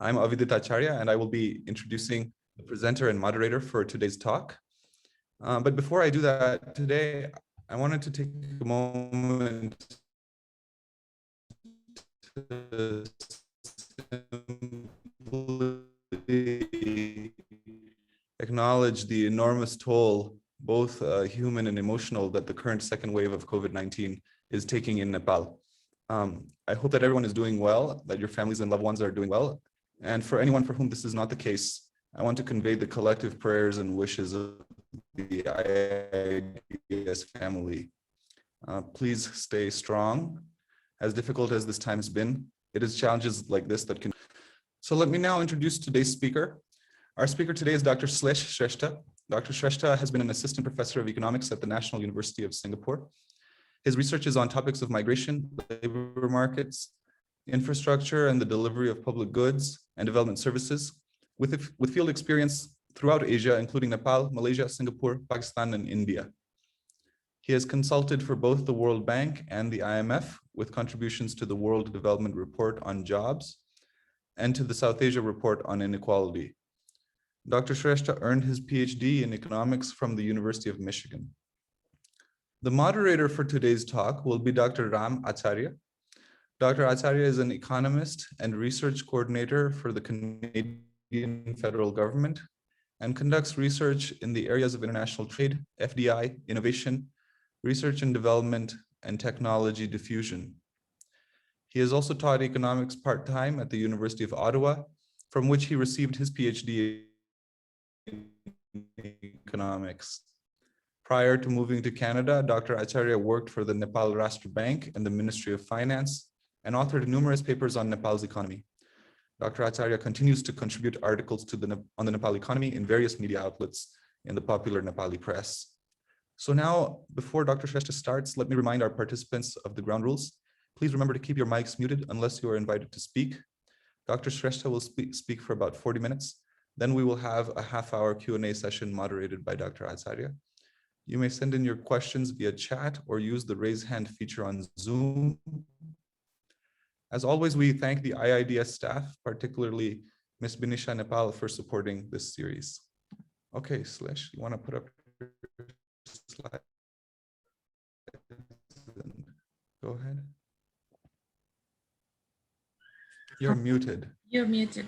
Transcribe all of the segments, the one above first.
I'm Acharya, and I will be introducing the presenter and moderator for today's talk. But before I do that, today I wanted to take a moment to simply acknowledge the enormous toll, both human and emotional, that the current second wave of COVID-19 is taking in Nepal. I hope that everyone is doing well, that your families and loved ones are doing well. And for anyone for whom this is not the case, I want to convey the collective prayers and wishes of the IIDS family. Please stay strong. As difficult as this time has been, it is challenges like this that can. So let me now introduce today's speaker. Our speaker today is Dr. Slesh Shrestha. Dr. Shrestha has been an assistant professor of economics at the National University of Singapore. His research is on topics of migration, labor markets, infrastructure, and the delivery of public goods and development services, with field experience throughout Asia, including Nepal, Malaysia, Singapore, Pakistan, and India. He has consulted for both the World Bank and the IMF, with contributions to the World Development Report on Jobs and to the South Asia Report on Inequality. Dr. Shrestha earned his PhD in economics from the University of Michigan. The moderator for today's talk will be Dr. Ram Acharya. Dr. Acharya is an economist and research coordinator for the Canadian federal government and conducts research in the areas of international trade, FDI, innovation, research and development, and technology diffusion. He has also taught economics part-time at the University of Ottawa, from which he received his PhD in economics. Prior to moving to Canada, Dr. Acharya worked for the Nepal Rashtra Bank and the Ministry of Finance and authored numerous papers on Nepal's economy. Dr. Acharya continues to contribute articles on the Nepal economy in various media outlets in the popular Nepali press. So now, before Dr. Shrestha starts, let me remind our participants of the ground rules. Please remember to keep your mics muted unless you are invited to speak. Dr. Shrestha will speak for about 40 minutes. Then we will have a half-hour Q&A session moderated by Dr. Acharya. You may send in your questions via chat or use the raise hand feature on Zoom. As always, we thank the IIDS staff, particularly Ms. Binisha Nepal, for supporting this series. Okay, Slesh, you want to put up your slide? Go ahead. You're muted. You're muted.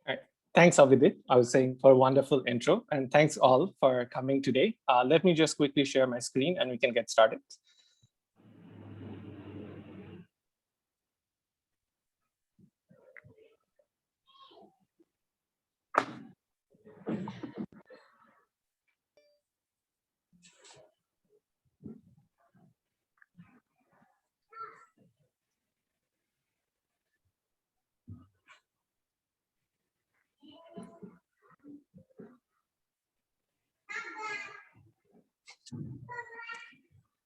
All right. Thanks, Avidit. I was saying for a wonderful intro, and thanks all for coming today. Let me just quickly share my screen and we can get started.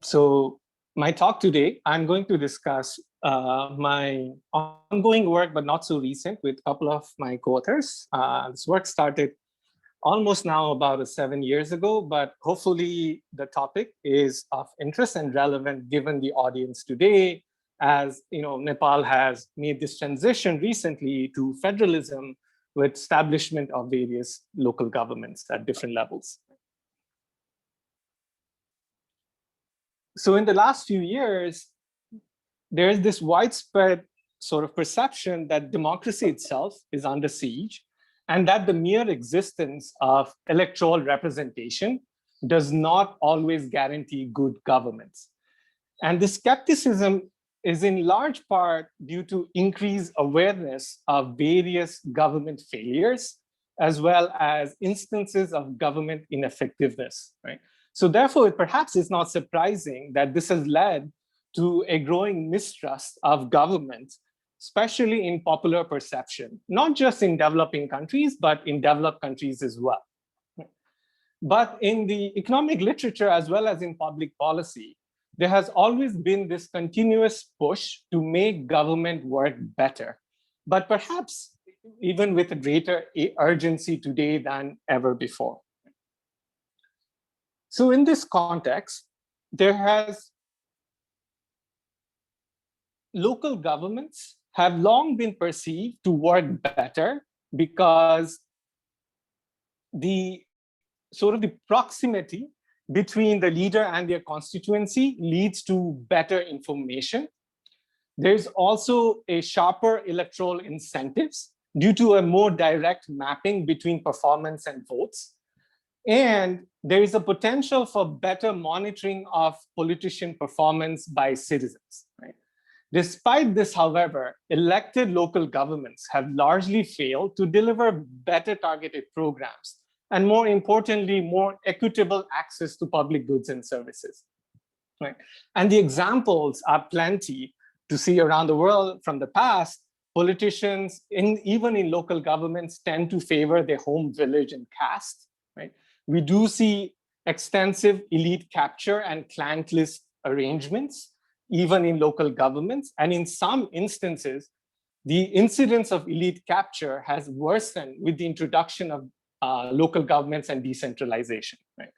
So my talk today, I'm going to discuss my ongoing work, but not so recent, with a couple of my co-authors. This work started almost now about 7 years ago, but hopefully the topic is of interest and relevant given the audience today, as you know, Nepal has made this transition recently to federalism with establishment of various local governments at different levels. So in the last few years, there is this widespread sort of perception that democracy itself is under siege, and that the mere existence of electoral representation does not always guarantee good governance. And the skepticism is in large part due to increased awareness of various government failures, as well as instances of government ineffectiveness, right? So therefore, it perhaps is not surprising that this has led to a growing mistrust of government, especially in popular perception, not just in developing countries, but in developed countries as well. But in the economic literature, as well as in public policy, there has always been this continuous push to make government work better, but perhaps even with a greater urgency today than ever before. So in this context, there has local governments have long been perceived to work better because the sort of the proximity between the leader and their constituency leads to better information. There's also a sharper electoral incentives due to a more direct mapping between performance and votes. And there is a potential for better monitoring of politician performance by citizens. Right? Despite this, however, elected local governments have largely failed to deliver better targeted programs, and more importantly, more equitable access to public goods and services. Right? And the examples are plenty to see around the world from the past. Politicians, even in local governments, tend to favor their home village and caste. Right? We do see extensive elite capture and clientelist arrangements, even in local governments. And in some instances, the incidence of elite capture has worsened with the introduction of local governments and decentralization. Right?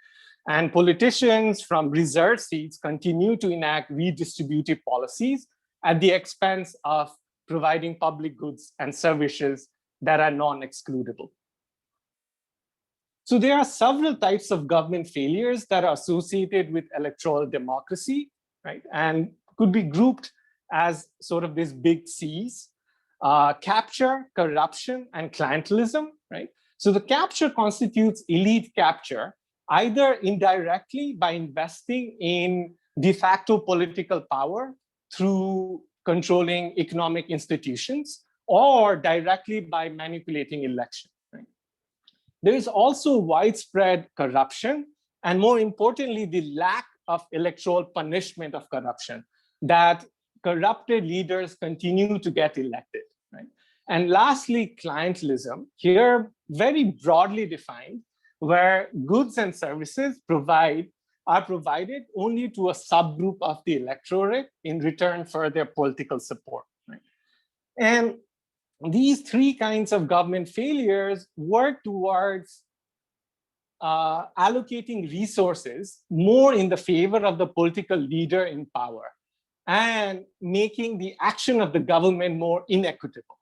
And politicians from reserved seats continue to enact redistributive policies at the expense of providing public goods and services that are non-excludable. So there are several types of government failures that are associated with electoral democracy, right? And could be grouped as sort of these big C's: capture, corruption, and clientelism, right? So the capture constitutes elite capture, either indirectly by investing in de facto political power through controlling economic institutions, or directly by manipulating elections. Right? There is also widespread corruption, and more importantly, the lack of electoral punishment of corruption, that corrupted leaders continue to get elected. Right? And lastly, clientelism, here very broadly defined, where goods and services are provided only to a subgroup of the electorate in return for their political support. Right? And these three kinds of government failures work towards allocating resources more in the favor of the political leader in power and making the action of the government more inequitable.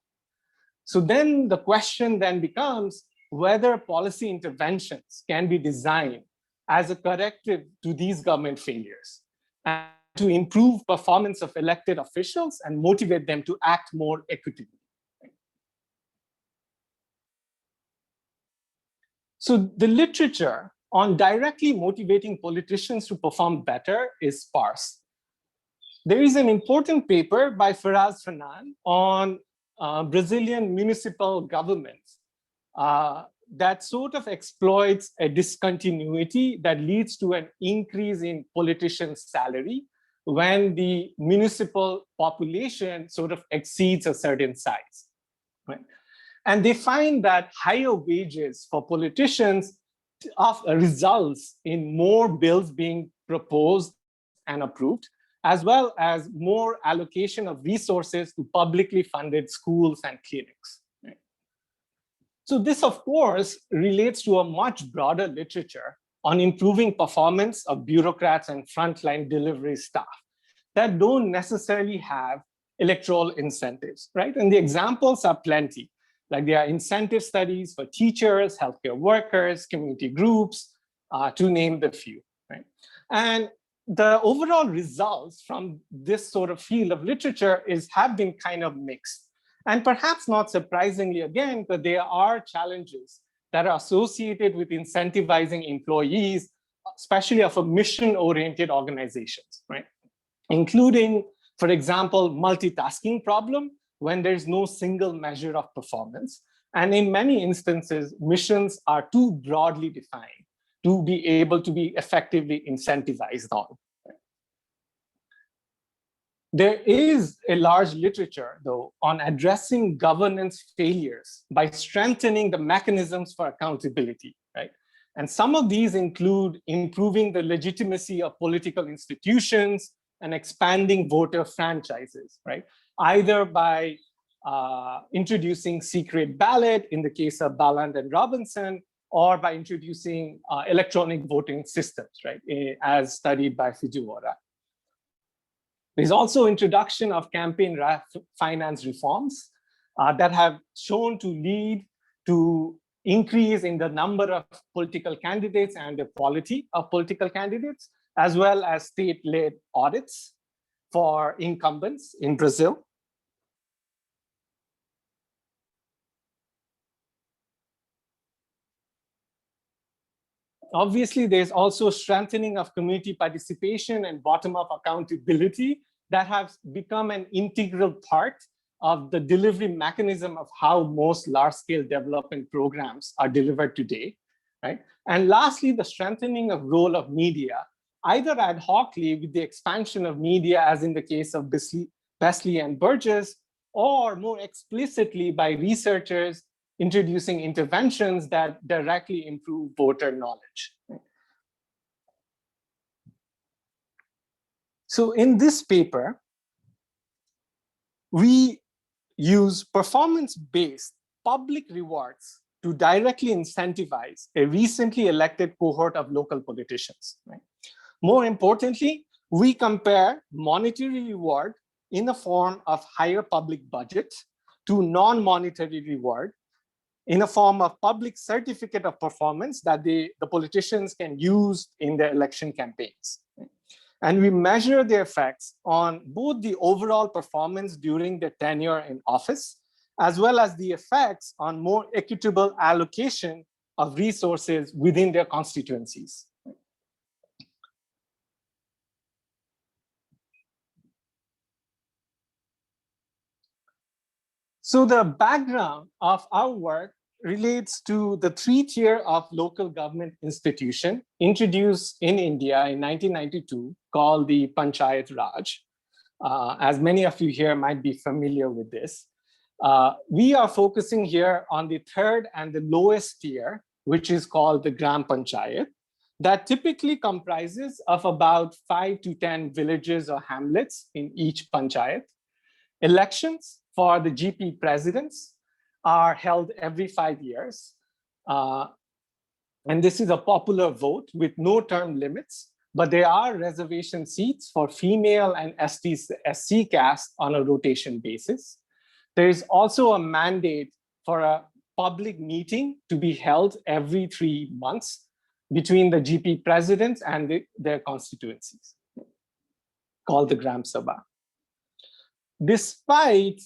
So then the question then becomes whether policy interventions can be designed as a corrective to these government failures and to improve performance of elected officials and motivate them to act more equitably. So the literature on directly motivating politicians to perform better is sparse. There is an important paper by Faraz Fanan on Brazilian municipal governments that sort of exploits a discontinuity that leads to an increase in politicians' salary when the municipal population sort of exceeds a certain size. Right? And they find that higher wages for politicians results in more bills being proposed and approved, as well as more allocation of resources to publicly funded schools and clinics. Right? So this, of course, relates to a much broader literature on improving performance of bureaucrats and frontline delivery staff that don't necessarily have electoral incentives, right? And the examples are plenty. Like there are incentive studies for teachers, healthcare workers, community groups, to name the few, right? And the overall results from this sort of field of literature have been kind of mixed. And perhaps not surprisingly, again, that there are challenges that are associated with incentivizing employees, especially of a mission-oriented organizations, right? Including, for example, multitasking problem, when there's no single measure of performance. And in many instances, missions are too broadly defined to be able to be effectively incentivized on. There is a large literature, though, on addressing governance failures by strengthening the mechanisms for accountability, right? And some of these include improving the legitimacy of political institutions and expanding voter franchises, right? Either by introducing secret ballot in the case of Balland and Robinson, or by introducing electronic voting systems, right? As studied by Fujiwara. There's also introduction of campaign finance reforms that have shown to lead to increase in the number of political candidates and the quality of political candidates, as well as state-led audits for incumbents in Brazil. Obviously, there's also strengthening of community participation and bottom-up accountability that have become an integral part of the delivery mechanism of how most large-scale development programs are delivered today, right? And lastly, the strengthening of role of media, either ad hocly with the expansion of media, as in the case of Besley and Burgess, or more explicitly by researchers introducing interventions that directly improve voter knowledge. So in this paper, we use performance-based public rewards to directly incentivize a recently elected cohort of local politicians. Right? More importantly, we compare monetary reward in the form of higher public budget to non-monetary reward in a form of public certificate of performance that the politicians can use in their election campaigns. And we measure the effects on both the overall performance during their tenure in office, as well as the effects on more equitable allocation of resources within their constituencies. So the background of our work relates to the 3-tier of local government institution introduced in India in 1992 called the Panchayat Raj. As many of you here might be familiar with this. We are focusing here on the 3rd and the lowest tier, which is called the Gram Panchayat, that typically comprises of about 5 to 10 villages or hamlets in each panchayat. Elections for the GP presidents are held every 5 years. And this is a popular vote with no term limits, but there are reservation seats for female and SC caste on a rotation basis. There is also a mandate for a public meeting to be held every 3 months between the GP presidents and their constituencies, called the Gram Sabha. Despite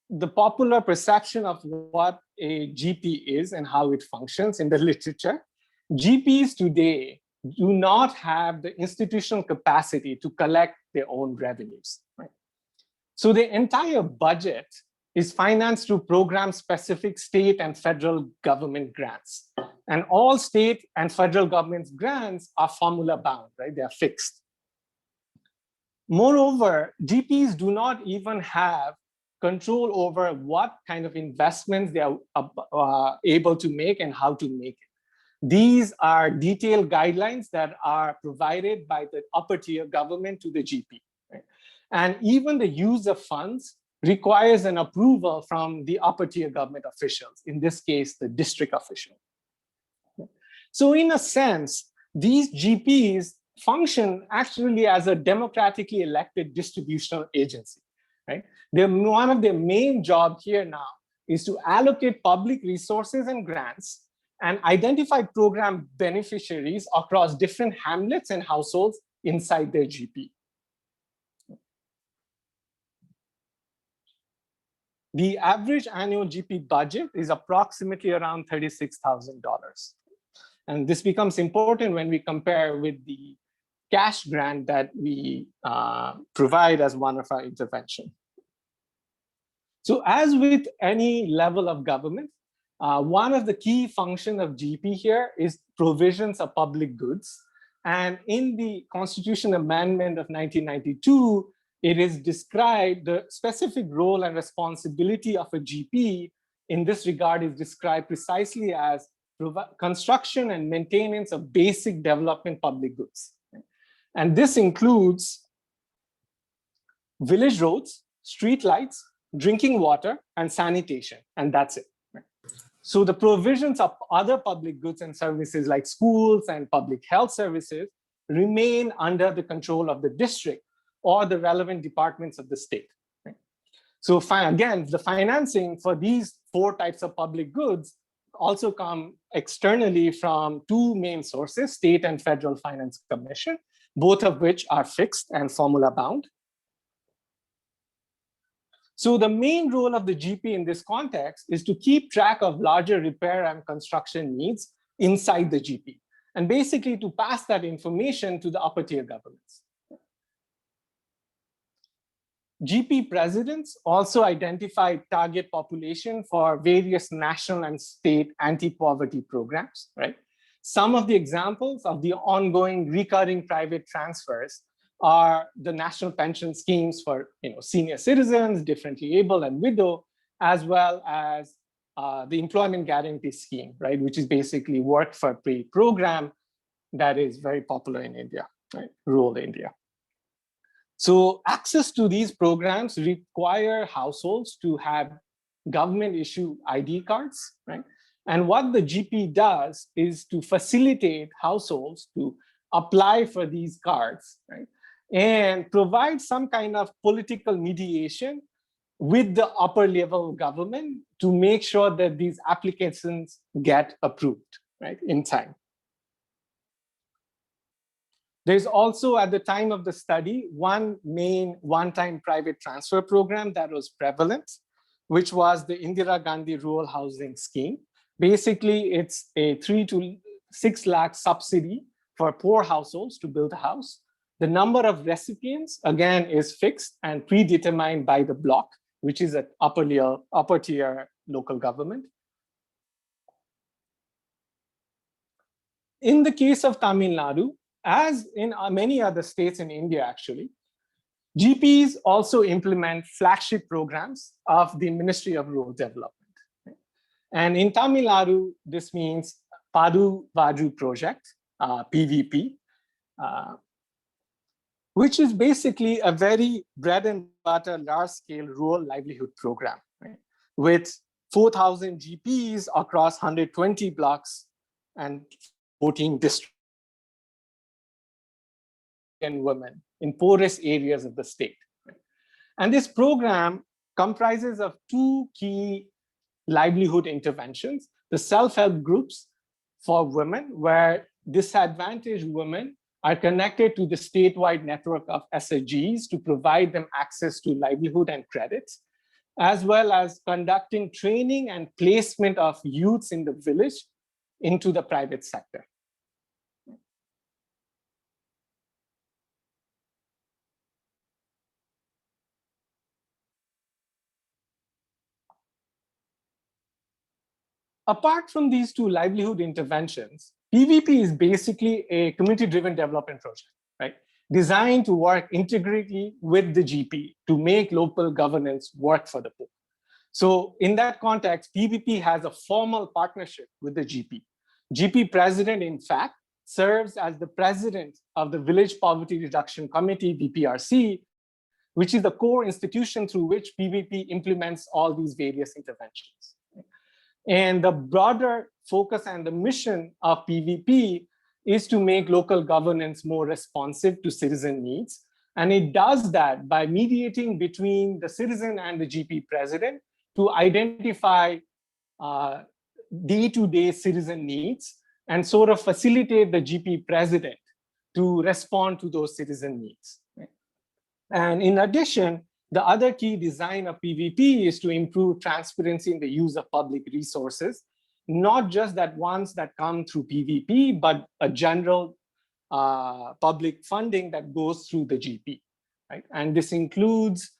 the popular perception of what a GP is and how it functions in the literature, GPs today do not have the institutional capacity to collect their own revenues. Right? So the entire budget is financed through program-specific state and federal government grants. And all state and federal government's grants are formula bound, right? They are fixed. Moreover, GPs do not even have control over what kind of investments they are able to make and how to make it. These are detailed guidelines that are provided by the upper tier government to the GP. Right? And even the use of funds requires an approval from the upper tier government officials, in this case, the district official. So in a sense, these GPs function actually as a democratically elected distributional agency. Right? One of their main jobs here now is to allocate public resources and grants and identify program beneficiaries across different hamlets and households inside their GP. The average annual GP budget is approximately around $36,000. And this becomes important when we compare with the cash grant that we provide as one of our interventions. So as with any level of government, one of the key functions of GP here is provisions of public goods. And in the Constitution Amendment of 1992, it is described, the specific role and responsibility of a GP in this regard is described precisely as construction and maintenance of basic development public goods. And this includes village roads, street lights, drinking water, and sanitation, and that's it. So the provisions of other public goods and services like schools and public health services remain under the control of the district, or the relevant departments of the state. Right? So again, the financing for these 4 types of public goods also come externally from 2 main sources, state and federal finance commission, both of which are fixed and formula bound. So the main role of the GP in this context is to keep track of larger repair and construction needs inside the GP, and basically to pass that information to the upper tier governments. GP presidents also identify target population for various national and state anti-poverty programs, right? Some of the examples of the ongoing recurring private transfers are the national pension schemes for senior citizens, differently able and widow, as well as the employment guarantee scheme, right, which is basically work for pay program that is very popular in India, right, rural India. So access to these programs require households to have government issue ID cards, right? And what the GP does is to facilitate households to apply for these cards, right? And provide some kind of political mediation with the upper level government to make sure that these applications get approved, right, in time. There's also, at the time of the study, one main one-time private transfer program that was prevalent, which was the Indira Gandhi Rural Housing Scheme. Basically, it's a 3 to 6 lakh subsidy for poor households to build a house. The number of recipients, again, is fixed and predetermined by the block, which is an upper tier local government. In the case of Tamil Nadu, as in many other states in India, actually, GPs also implement flagship programs of the Ministry of Rural Development. And in Tamil Nadu, this means Padu Vaju project, PVP, which is basically a very bread and butter, large-scale rural livelihood program, right? With 4,000 GPs across 120 blocks and 14 districts and women in poorest areas of the state. Right? And this program comprises of 2 key livelihood interventions: the self-help groups for women, where disadvantaged women are connected to the statewide network of SHGs to provide them access to livelihood and credits, as well as conducting training and placement of youths in the village into the private sector. Apart from these 2 livelihood interventions, PVP is basically a community-driven development project, right? Designed to work integrally with the GP to make local governance work for the poor. So in that context, PVP has a formal partnership with the GP. GP president, in fact, serves as the president of the Village Poverty Reduction Committee, VPRC, which is the core institution through which PVP implements all these various interventions. And the broader focus and the mission of PVP is to make local governance more responsive to citizen needs. And it does that by mediating between the citizen and the GP president to identify day-to-day citizen needs and sort of facilitate the GP president to respond to those citizen needs. And in addition, the other key design of PVP is to improve transparency in the use of public resources, not just that ones that come through PVP, but a general public funding that goes through the GP, right? And this includes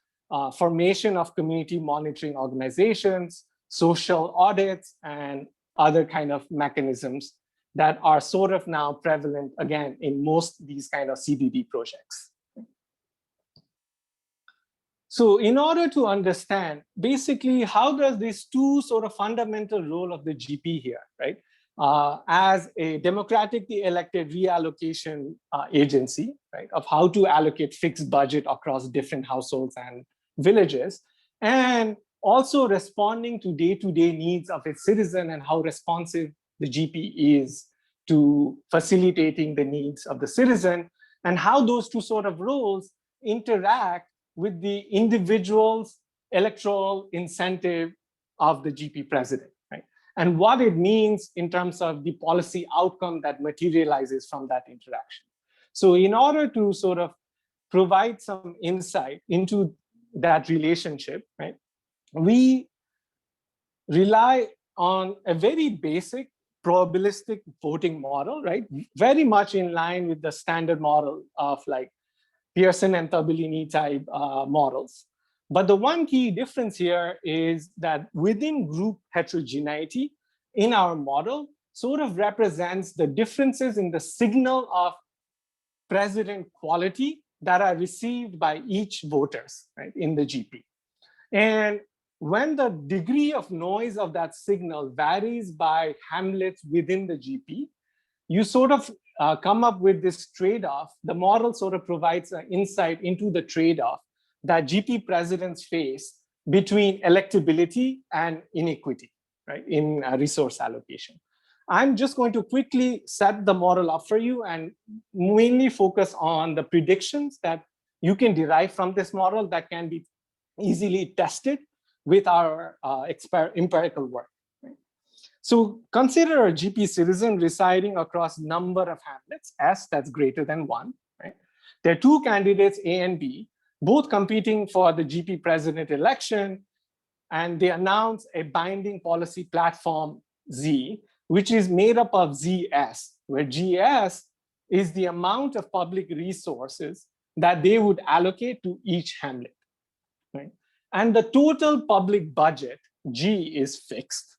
formation of community monitoring organizations, social audits, and other kind of mechanisms that are sort of now prevalent, again, in most of these kind of CDD projects. So in order to understand, basically, how does these 2 sort of fundamental role of the GP here, right? As a democratically elected reallocation agency, right, of how to allocate fixed budget across different households and villages, and also responding to day-to-day needs of its citizen and how responsive the GP is to facilitating the needs of the citizen, and how those 2 sort of roles interact with the individual's electoral incentive of the GP president, right? And what it means in terms of the policy outcome that materializes from that interaction. So in order to sort of provide some insight into that relationship, right, we rely on a very basic probabilistic voting model, right? Very much in line with the standard model of like Pearson and Tabellini type models. But the one key difference here is that within group heterogeneity in our model sort of represents the differences in the signal of president quality that are received by each voters, right, in the GP. And when the degree of noise of that signal varies by hamlets within the GP, you sort of come up with this trade-off. The model sort of provides an insight into the trade-off that GP presidents face between electability and inequity, right, in resource allocation. I'm just going to quickly set the model up for you and mainly focus on the predictions that you can derive from this model that can be easily tested with our empirical work. Right? So consider a GP citizen residing across number of hamlets, S, that's greater than 1. Right? There are two candidates, A and B, both competing for the GP president election, and they announce a binding policy platform, Z, which is made up of ZS, where GS is the amount of public resources that they would allocate to each hamlet. Right? And the total public budget, G, is fixed.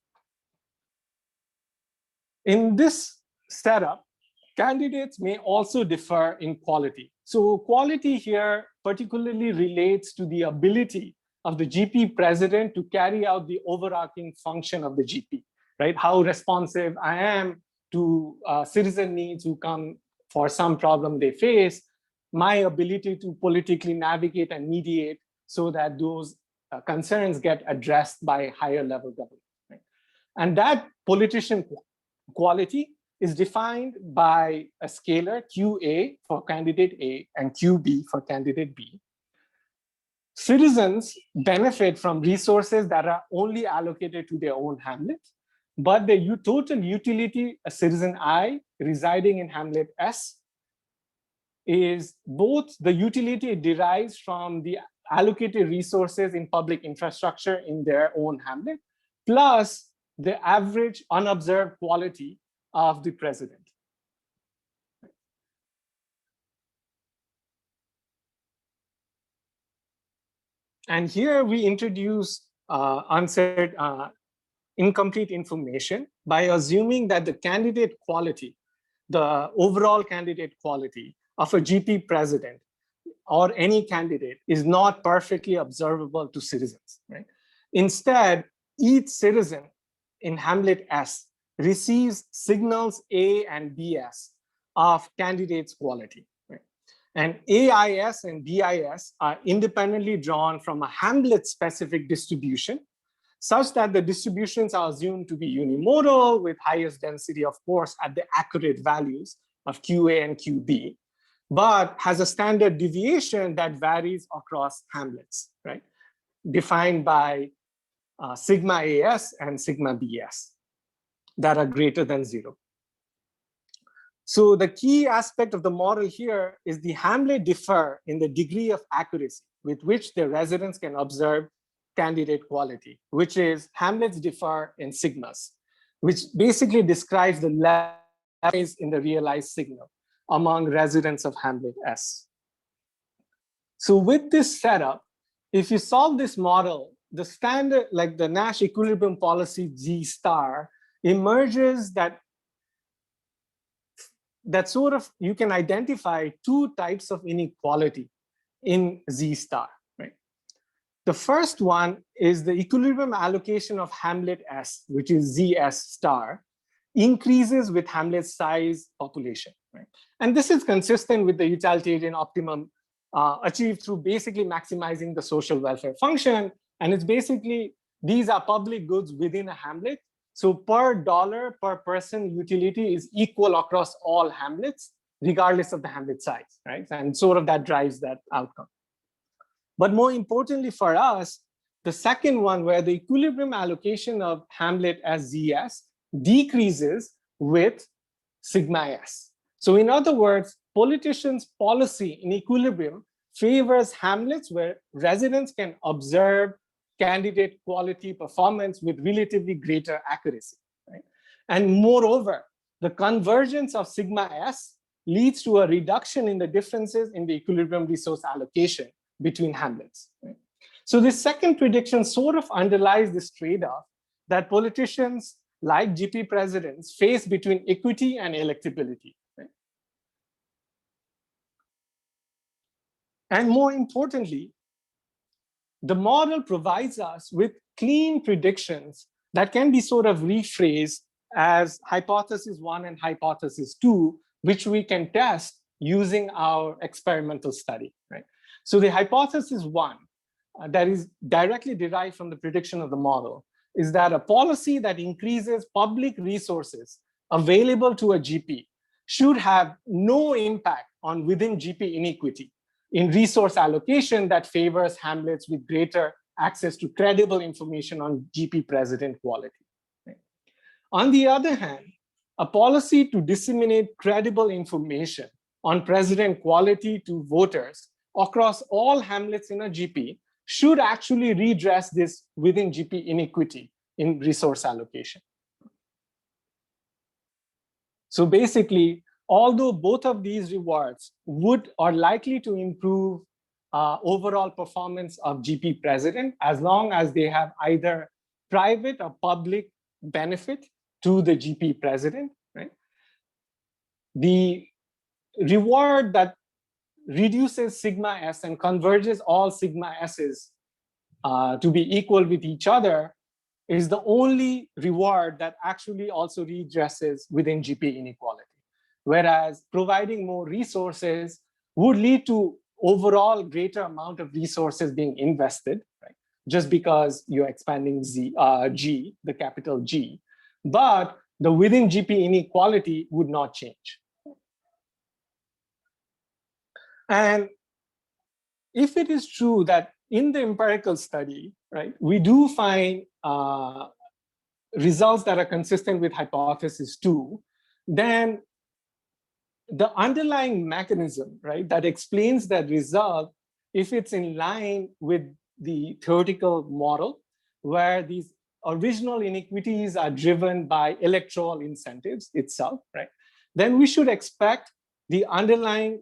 In this setup, candidates may also differ in quality. So quality here particularly relates to the ability of the GP president to carry out the overarching function of the GP, right? How responsive I am to citizen needs who come for some problem they face, my ability to politically navigate and mediate so that those concerns get addressed by higher level government. Right? And that politician quality is defined by a scalar QA for candidate A and QB for candidate B. Citizens benefit from resources that are only allocated to their own hamlet, but the total utility, a citizen I residing in hamlet S, is both the utility it derives from the allocated resources in public infrastructure in their own hamlet, plus the average unobserved quality of the president. And here we introduce incomplete information by assuming that the candidate quality, the overall candidate quality of a GP president or any candidate is not perfectly observable to citizens. Right? Instead, each citizen in hamlet S receives signals A and BS of candidates' quality. Right? And AIS and BIS are independently drawn from a hamlet-specific distribution, such that the distributions are assumed to be unimodal with highest density, of course, at the accurate values of QA and QB, but has a standard deviation that varies across hamlets, right? Defined by sigma AS and sigma BS that are greater than 0. So the key aspect of the model here is the hamlet differ in the degree of accuracy with which the residents can observe candidate quality, which is hamlets differ in sigmas, which basically describes the levels in the realized signal among residents of hamlet S. So with this setup, if you solve this model, the standard, like the Nash equilibrium policy G star, emerges that sort of, you can identify two types of inequality in Z star. Right? The first one is the equilibrium allocation of hamlet S, which is ZS star, increases with hamlet size population. Right? And this is consistent with the utilitarian optimum achieved through basically maximizing the social welfare function. And it's basically, these are public goods within a hamlet. So per dollar per person utility is equal across all hamlets. regardless of the hamlet size, right? And sort of that drives that outcome. But more importantly for us, the second one, where the equilibrium allocation of hamlet as ZS decreases with sigma S. So in other words, politicians' policy in equilibrium favors hamlets where residents can observe candidate quality performance with relatively greater accuracy, right? And moreover, the convergence of sigma S leads to a reduction in the differences in the equilibrium resource allocation between hamlets, right? So this second prediction sort of underlies this trade-off that politicians like GP presidents face between equity and electability, right? And more importantly, the model provides us with clean predictions that can be sort of rephrased as hypothesis 1 and hypothesis 2, which we can test using our experimental study, right? So the hypothesis 1, that is directly derived from the prediction of the model, is that a policy that increases public resources available to a GP should have no impact on within GP inequity in resource allocation that favors hamlets with greater access to credible information on GP president quality, right? On the other hand, a policy to disseminate credible information on president quality to voters across all hamlets in a GP should actually redress this within GP inequity in resource allocation. So basically, although both of these rewards would or likely to improve overall performance of GP president, as long as they have either private or public benefit to the GP president, right? The reward that reduces sigma S and converges all sigma S's to be equal with each other is the only reward that actually also redresses within GP inequality. Whereas providing more resources would lead to overall greater amount of resources being invested, right? Just because you're expanding G, the capital G, but the within GP inequality would not change. And if it is true that in the empirical study, right, we do find results that are consistent with hypothesis 2, then the underlying mechanism, right, that explains that result, if it's in line with the theoretical model, where these original inequities are driven by electoral incentives itself, right, then we should expect the underlying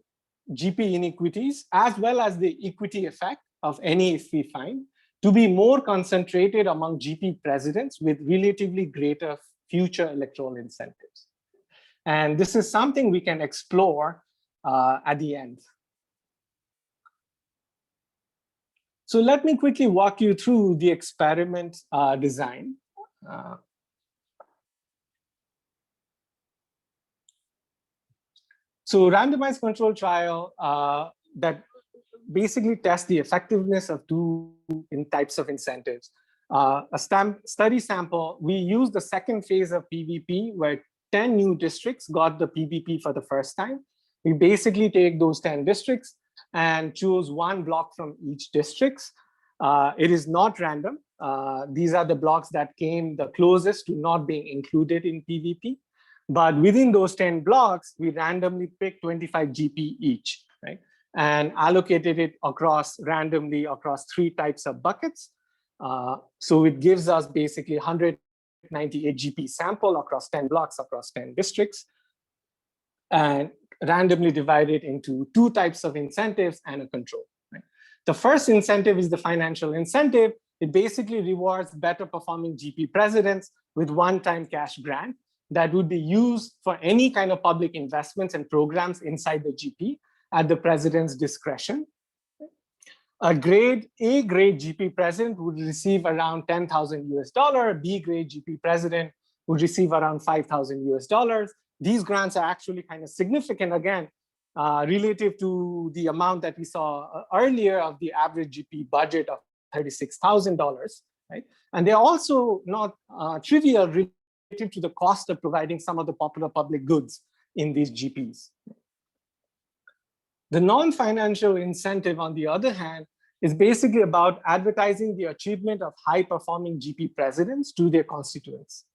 GP inequities, as well as the equity effect of any if we find, to be more concentrated among GP presidents with relatively greater future electoral incentives. And this is something we can explore at the end. So let me quickly walk you through the experiment design. So randomized control trial that basically tests the effectiveness of two types of incentives. A study sample, we used the second phase of PVP where 10 new districts got the PVP for the first time. We basically take those 10 districts and choose one block from each district. It is not random. These are the blocks that came the closest to not being included in PVP. But within those 10 blocks, we randomly picked 25 GP each, right? And allocated it randomly across 3 types of buckets. So it gives us basically 198 GP sample across 10 blocks, across 10 districts, and randomly divided into 2 types of incentives and a control. Right? The first incentive is the financial incentive. It basically rewards better performing GP presidents with one-time cash grant that would be used for any kind of public investments and programs inside the GP at the president's discretion. A grade GP president would receive around $10,000 US. B grade GP president would receive around $5,000 US. These grants are actually kind of significant again, relative to the amount that we saw earlier of the average GP budget of $36,000, right? And they're also not trivial relative to the cost of providing some of the popular public goods in these GPs. The non-financial incentive, on the other hand, is basically about advertising the achievement of high-performing GP presidents to their constituents.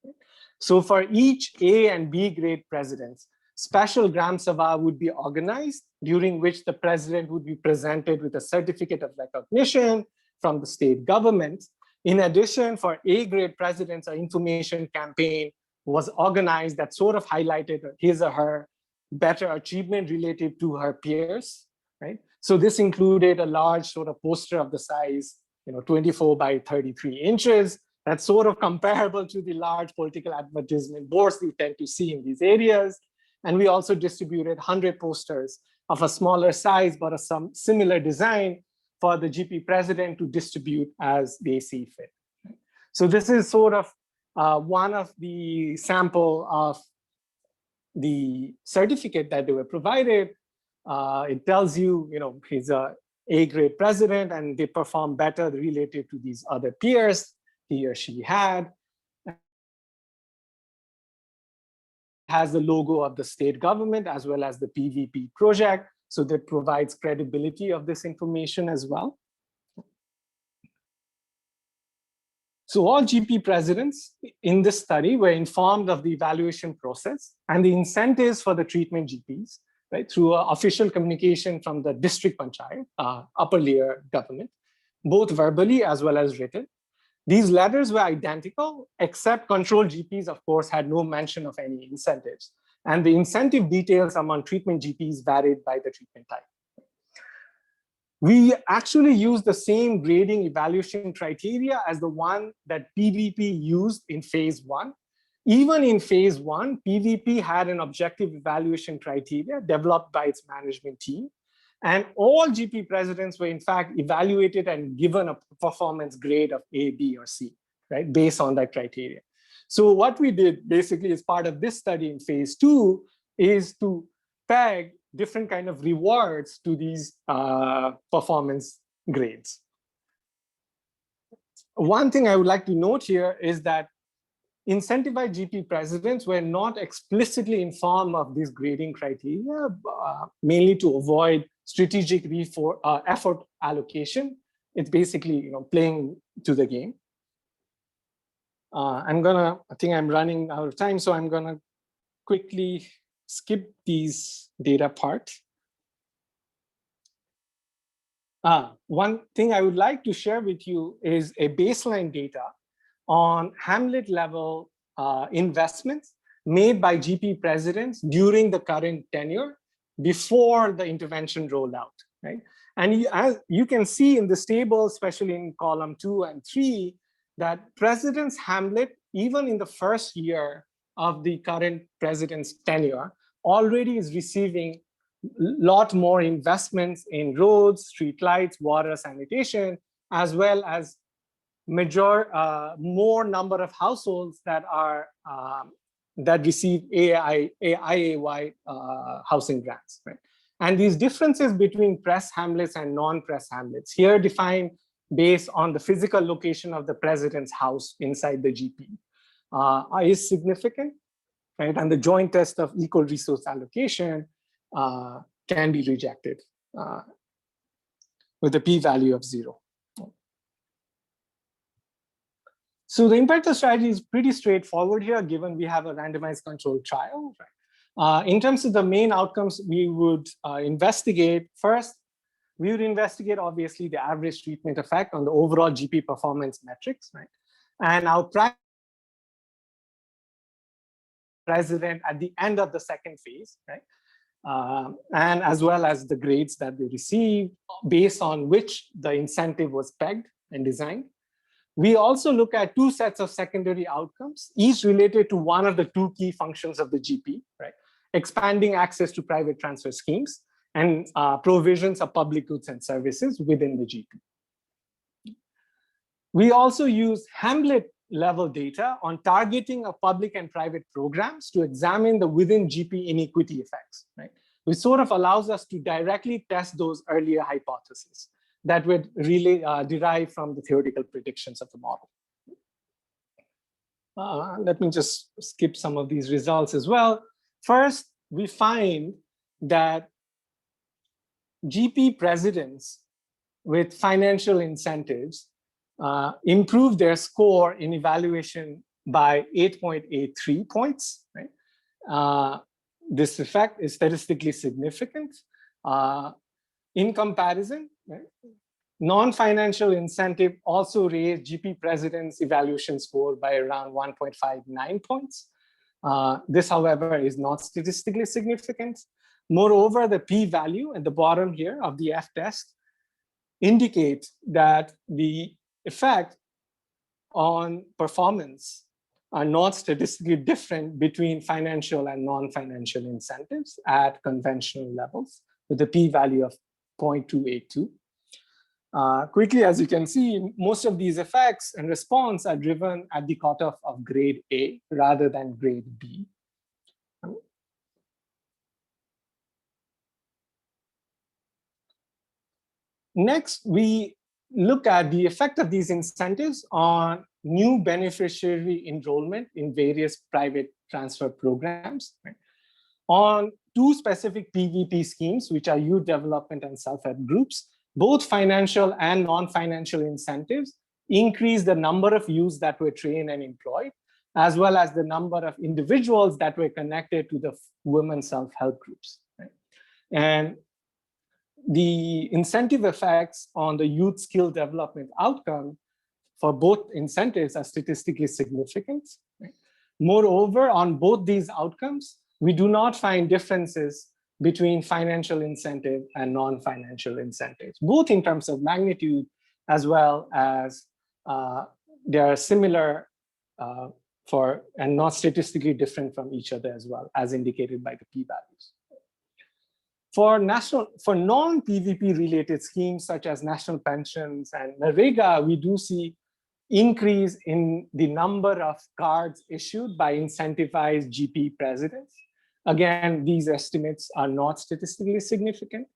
So for each A and B grade presidents, special Gram Sabha would be organized, during which the president would be presented with a certificate of recognition from the state government. In addition, for A grade presidents, an information campaign was organized that sort of highlighted his or her better achievement relative to her peers, right? So this included a large sort of poster of the size, 24 by 33 inches. That's sort of comparable to the large political advertisement boards you tend to see in these areas. And we also distributed 100 posters of a smaller size, but of some similar design for the GP president to distribute as they see fit. So this is sort of one of the sample of the certificate that they were provided. It tells you, he's a A-grade president and they perform better relative to these other peers he or she had. Has the logo of the state government as well as the PVP project. So that provides credibility of this information as well. So all GP presidents in this study were informed of the evaluation process and the incentives for the treatment GPs, right, through official communication from the district panchayat, upper layer government, both verbally as well as written. These letters were identical, except control GPs, of course, had no mention of any incentives. And the incentive details among treatment GPs varied by the treatment type. We actually used the same grading evaluation criteria as the one that PVP used in phase 1. Even in phase 1, PVP had an objective evaluation criteria developed by its management team. And all GP presidents were in fact evaluated and given a performance grade of A, B, or C, right, based on that criteria. So what we did basically as part of this study in phase 2 is to peg different kind of rewards to these performance grades. One thing I would like to note here is that incentivized GP presidents were not explicitly informed of these grading criteria, mainly to avoid strategic effort allocation. It's basically playing to the game. I think I'm running out of time, so I'm gonna quickly skip these data part. One thing I would like to share with you is a baseline data on Hamlet level investments made by GP presidents during the current tenure before the intervention rolled out, right? And as you can see in this table, especially in column 2 and 3, that President's Hamlet, even in the first year of the current president's tenure, already is receiving a lot more investments in roads, street lights, water, sanitation, as well as more number of households that are that receive IAY housing grants, right? And these differences between press hamlets and non-press hamlets, here defined based on the physical location of the president's house inside the GP, is significant, right? And the joint test of equal resource allocation can be rejected with a p-value of 0. So the impactor strategy is pretty straightforward here, given we have a randomized controlled trial. Right? In terms of the main outcomes, we would investigate first. We would investigate obviously the average treatment effect on the overall GP performance metrics, right? And our president at the end of the second phase, right? And as well as the grades that they received, based on which the incentive was pegged and designed. We also look at 2 sets of secondary outcomes, each related to one of the 2 key functions of the GP, right? Expanding access to private transfer schemes and provisions of public goods and services within the GP. We also use Hamlet level data on targeting of public and private programs to examine the within GP inequity effects, right? Which sort of allows us to directly test those earlier hypotheses that would really derive from the theoretical predictions of the model. Let me just skip some of these results as well. First, we find that GP presidents with financial incentives improved their score in evaluation by 8.83 points. Right? This effect is statistically significant. In comparison, right, non-financial incentive also raised GP president's evaluation score by around 1.59 points. This, however, is not statistically significant. Moreover, the p-value at the bottom here of the F-test indicates that the effect on performance are not statistically different between financial and non-financial incentives at conventional levels, with a p-value of 0.282. Quickly, as you can see, most of these effects and response are driven at the cutoff of grade A rather than grade B. Next, we look at the effect of these incentives on new beneficiary enrollment in various private transfer programs. Right? On two specific PVP schemes, which are youth development and self-help groups, both financial and non-financial incentives increase the number of youths that were trained and employed, as well as the number of individuals that were connected to the women self-help groups. Right? And the incentive effects on the youth skill development outcome for both incentives are statistically significant. Right? Moreover, on both these outcomes, we do not find differences between financial incentive and non-financial incentives, both in terms of magnitude as well as they are similar and not statistically different from each other as well, as indicated by the p-values. For non-PVP related schemes such as national pensions and NREGA, we do see increase in the number of cards issued by incentivized GP presidents. Again, these estimates are not statistically significant.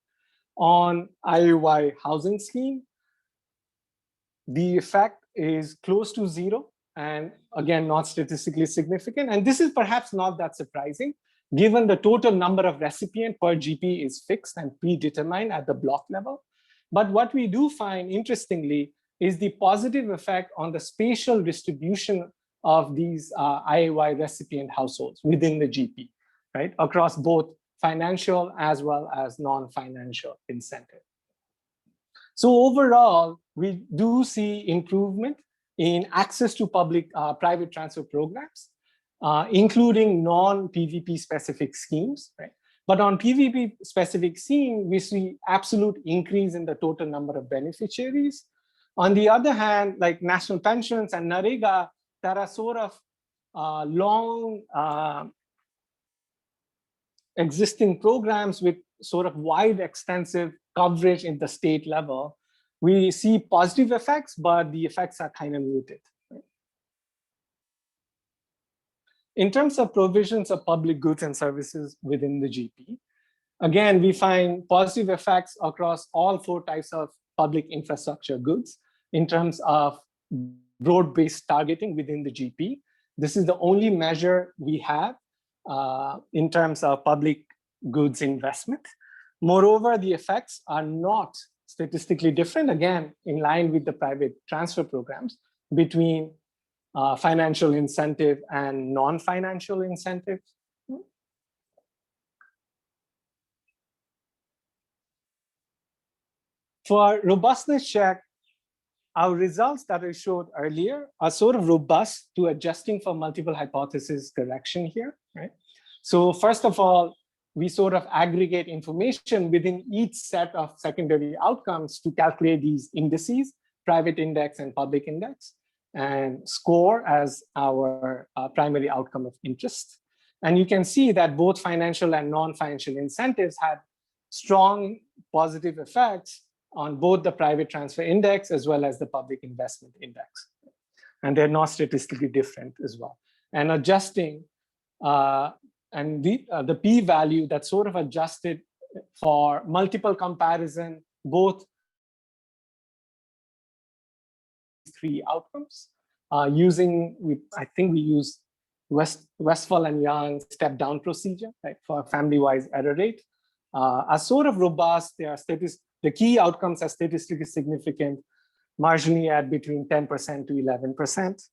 On IOY housing scheme, the effect is close to zero and again, not statistically significant. And this is perhaps not that surprising, given the total number of recipient per GP is fixed and predetermined at the block level. But what we do find, interestingly, is the positive effect on the spatial distribution of these IOY recipient households within the GP, right, across both financial as well as non-financial incentive. So overall, we do see improvement in access to public private transfer programs, including non-PVP specific schemes, right? But on PVP specific scheme, we see absolute increase in the total number of beneficiaries. On the other hand, like national pensions and NREGA, that are sort of long existing programs with sort of wide extensive coverage in the state level, we see positive effects, but the effects are kind of muted. In terms of provisions of public goods and services within the GP, again, we find positive effects across all four types of public infrastructure goods in terms of broad-based targeting within the GP. This is the only measure we have in terms of public goods investment. Moreover, the effects are not statistically different, again, in line with the private transfer programs between financial incentive and non-financial incentives. For robustness check, our results that I showed earlier are sort of robust to adjusting for multiple hypothesis correction here, right? So first of all, we sort of aggregate information within each set of secondary outcomes to calculate these indices, private index and public index, and score as our primary outcome of interest. And you can see that both financial and non-financial incentives had strong positive effects on both the private transfer index as well as the public investment index. And they're not statistically different as well. And adjusting, and the p-value that's sort of adjusted for multiple comparison, both three outcomes using, I think we use Westphal and Young step-down procedure, right, for family-wise error rate. are sort of robust. They are the key outcomes are statistically significant, marginally at between 10% to 11%.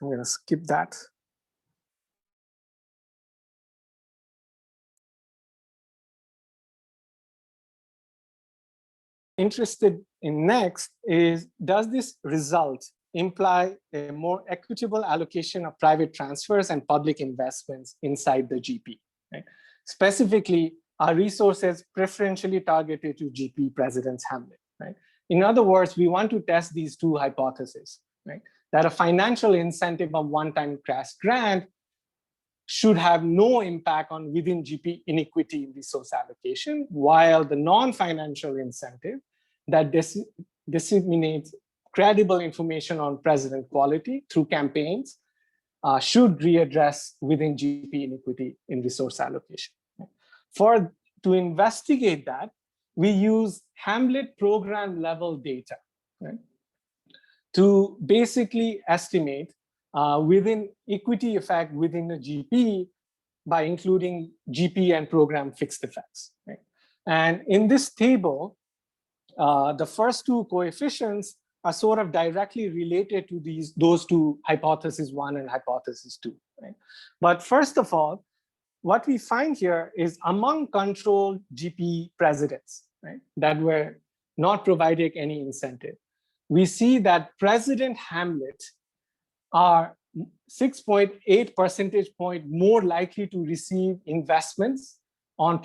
I'm going to skip that. Interested in next is, does this result imply a more equitable allocation of private transfers and public investments inside the GP? Right? Specifically, are resources preferentially targeted to GP President's Hamlet? Right? In other words, we want to test these two hypotheses, right? That a financial incentive of one-time cash grant should have no impact on within GP inequity in resource allocation, while the non-financial incentive that disseminates credible information on president quality through campaigns should readdress within GP inequity in resource allocation. To investigate that, we use Hamlet program level data, right, to basically estimate within equity effect within the GP by including GP and program fixed effects. Right? And in this table, the first two coefficients are sort of directly related to those two, hypothesis 1 and hypothesis 2. Right? But first of all, what we find here is among controlled GP presidents, right, that were not providing any incentive, we see that President Hamlet are 6.8 percentage point more likely to receive investments on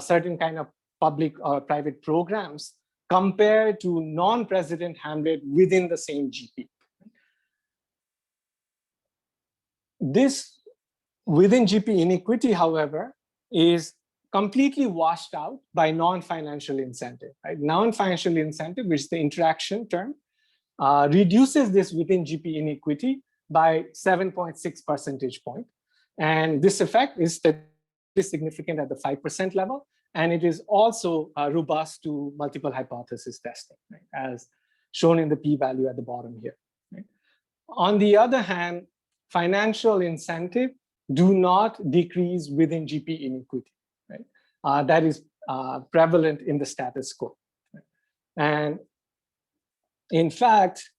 certain kind of public or private programs compared to non-President Hamlet within the same GP. This within GP inequity, however, is completely washed out by non-financial incentive. Right? Non-financial incentive, which is the interaction term, reduces this within GP inequity by 7.6 percentage point. And this effect is statistically significant at the 5% level. And it is also robust to multiple hypothesis testing, right, as shown in the p-value at the bottom here. Right? On the other hand, financial incentive do not decrease within GP inequity. Right? That is prevalent in the status quo. Right? And in fact,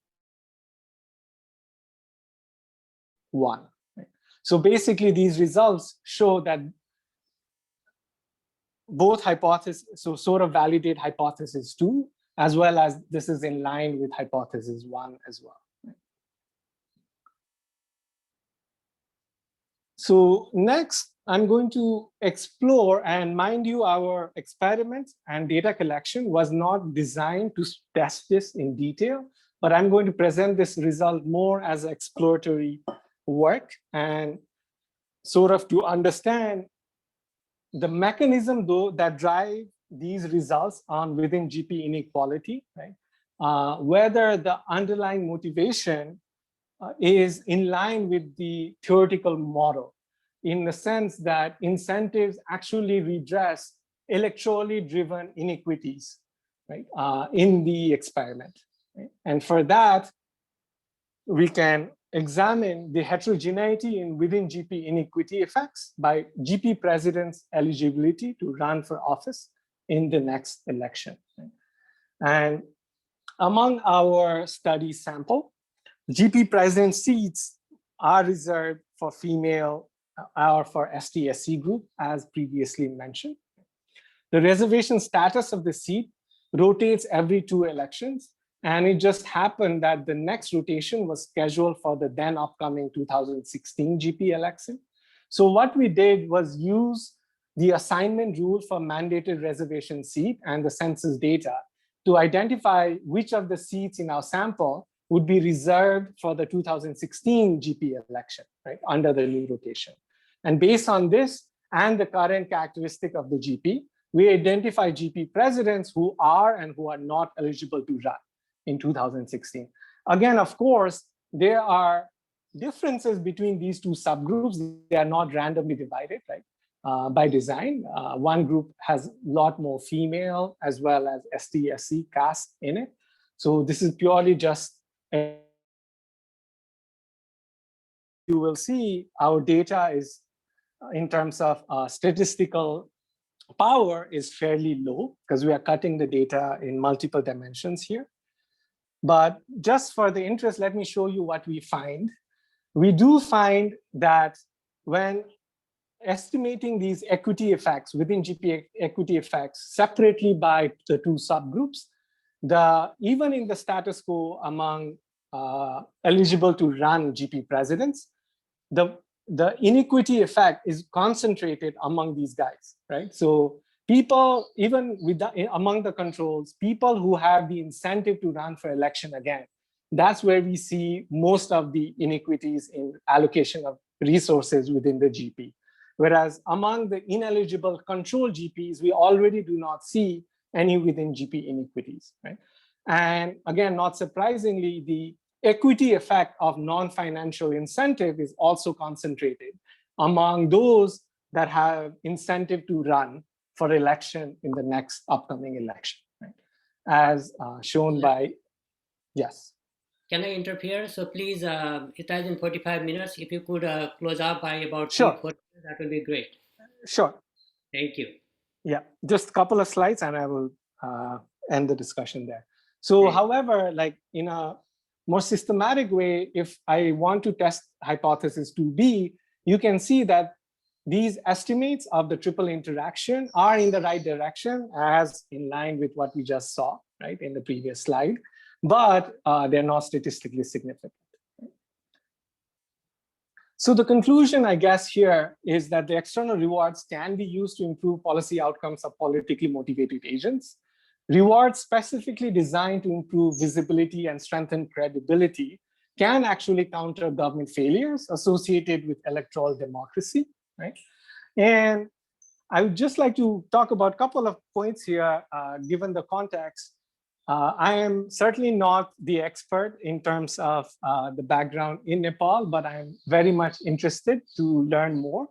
1. Right? So basically, these results show that both hypotheses, so sort of validate hypothesis 2, as well as this is in line with hypothesis 1 as well. Right? So next, I'm going to explore, and mind you, our experiment and data collection was not designed to test this in detail, but I'm going to present this result more as exploratory work and sort of to understand the mechanism though that drive these results on within GP inequality, right? Whether the underlying motivation is in line with the theoretical model, in the sense that incentives actually redress electorally driven inequities, right, in the experiment. Right? And for that, we can examine the heterogeneity in within GP inequity effects by GP president's eligibility to run for office in the next election. Right? And among our study sample, GP president seats are reserved for female or for ST-SC group, as previously mentioned. The reservation status of the seat rotates every 2 elections. And it just happened that the next rotation was scheduled for the then upcoming 2016 GP election. So what we did was use the assignment rule for mandated reservation seat and the census data to identify which of the seats in our sample would be reserved for the 2016 GP election, right, under the new rotation. And based on this and the current characteristic of the GP, we identify GP presidents who are and who are not eligible to run in 2016. Again, of course, there are differences between these two subgroups. They are not randomly divided, right? By design. One group has a lot more female as well as ST-SC caste in it. So this is purely just, you will see our data is in terms of statistical power is fairly low because we are cutting the data in multiple dimensions here. But just for the interest, let me show you what we find. We do find that when estimating these equity effects within GP equity effects separately by the two subgroups, even in the status quo among eligible to run GP presidents, the inequity effect is concentrated among these guys, right? So people, even among the controls, people who have the incentive to run for election again, that's where we see most of the inequities in allocation of resources within the GP. Whereas among the ineligible control GPs, we already do not see any within GP inequities, right? And again, not surprisingly, the equity effect of non-financial incentive is also concentrated among those that have incentive to run for election in the next upcoming election, right? As shown by, yes. Can I interfere? So please, it has been 45 minutes. If you could close out by about Sure. 3/4, that would be great. Sure. Thank you. Yeah, just a couple of slides and I will end the discussion there. So, however, like in a more systematic way, if I want to test hypothesis 2B, you can see that these estimates of the triple interaction are in the right direction, as in line with what we just saw, right, in the previous slide, but they're not statistically significant. So the conclusion, I guess, here is that the external rewards can be used to improve policy outcomes of politically motivated agents. Rewards specifically designed to improve visibility and strengthen credibility can actually counter government failures associated with electoral democracy, right? And I would just like to talk about a couple of points here, given the context. I am certainly not the expert in terms of the background in Nepal, but I'm very much interested to learn more.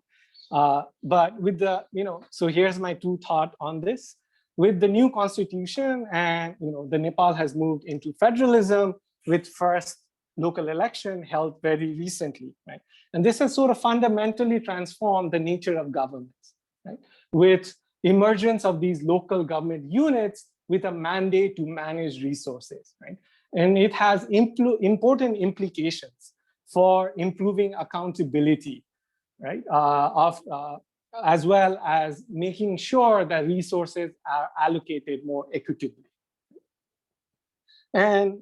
But with the, so here's my two thoughts on this. With the new constitution and, the Nepal has moved into federalism with first local election held very recently, right? And this has sort of fundamentally transformed the nature of governments, right? With emergence of these local government units with a mandate to manage resources, right? And it has important implications for improving accountability, right? As well as making sure that resources are allocated more equitably. And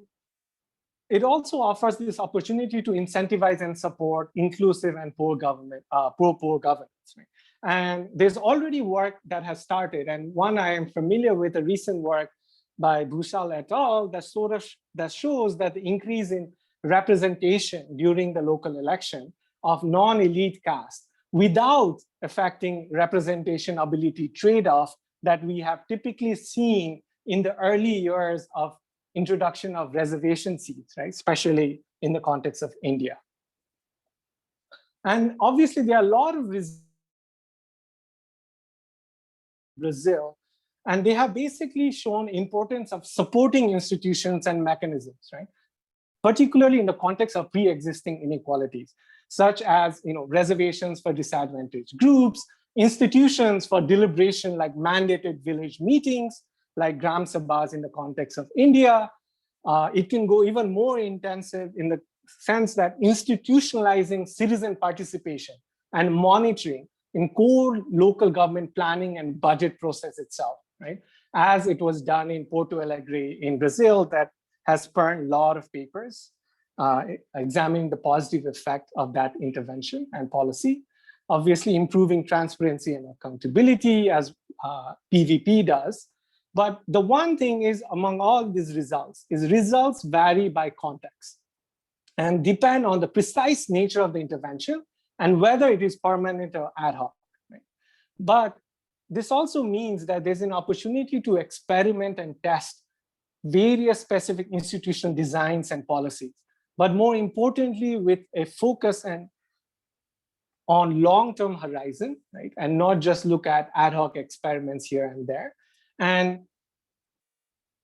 it also offers this opportunity to incentivize and support inclusive and pro-poor governance, right? And there's already work that has started, and one I am familiar with, a recent work by Bhushal et al. that shows that the increase in representation during the local election of non-elite caste without affecting representation ability trade-off that we have typically seen in the early years of introduction of reservation seats, right? Especially in the context of India. And obviously there are a lot of Brazil, and they have basically shown importance of supporting institutions and mechanisms, right? Particularly in the context of pre-existing inequalities, such as reservations for disadvantaged groups, institutions for deliberation like mandated village meetings, like Gram Sabhas in the context of India. It can go even more intensive in the sense that institutionalizing citizen participation and monitoring in core local government planning and budget process itself, right? As it was done in Porto Alegre in Brazil, that has spurned a lot of papers examining the positive effect of that intervention and policy. Obviously improving transparency and accountability as PVP does. But the one thing is, among all these results, results vary by context and depend on the precise nature of the intervention and whether it is permanent or ad hoc, right? But this also means that there's an opportunity to experiment and test various specific institutional designs and policies, but more importantly, with a focus on long-term horizon, right? And not just look at ad hoc experiments here and there. And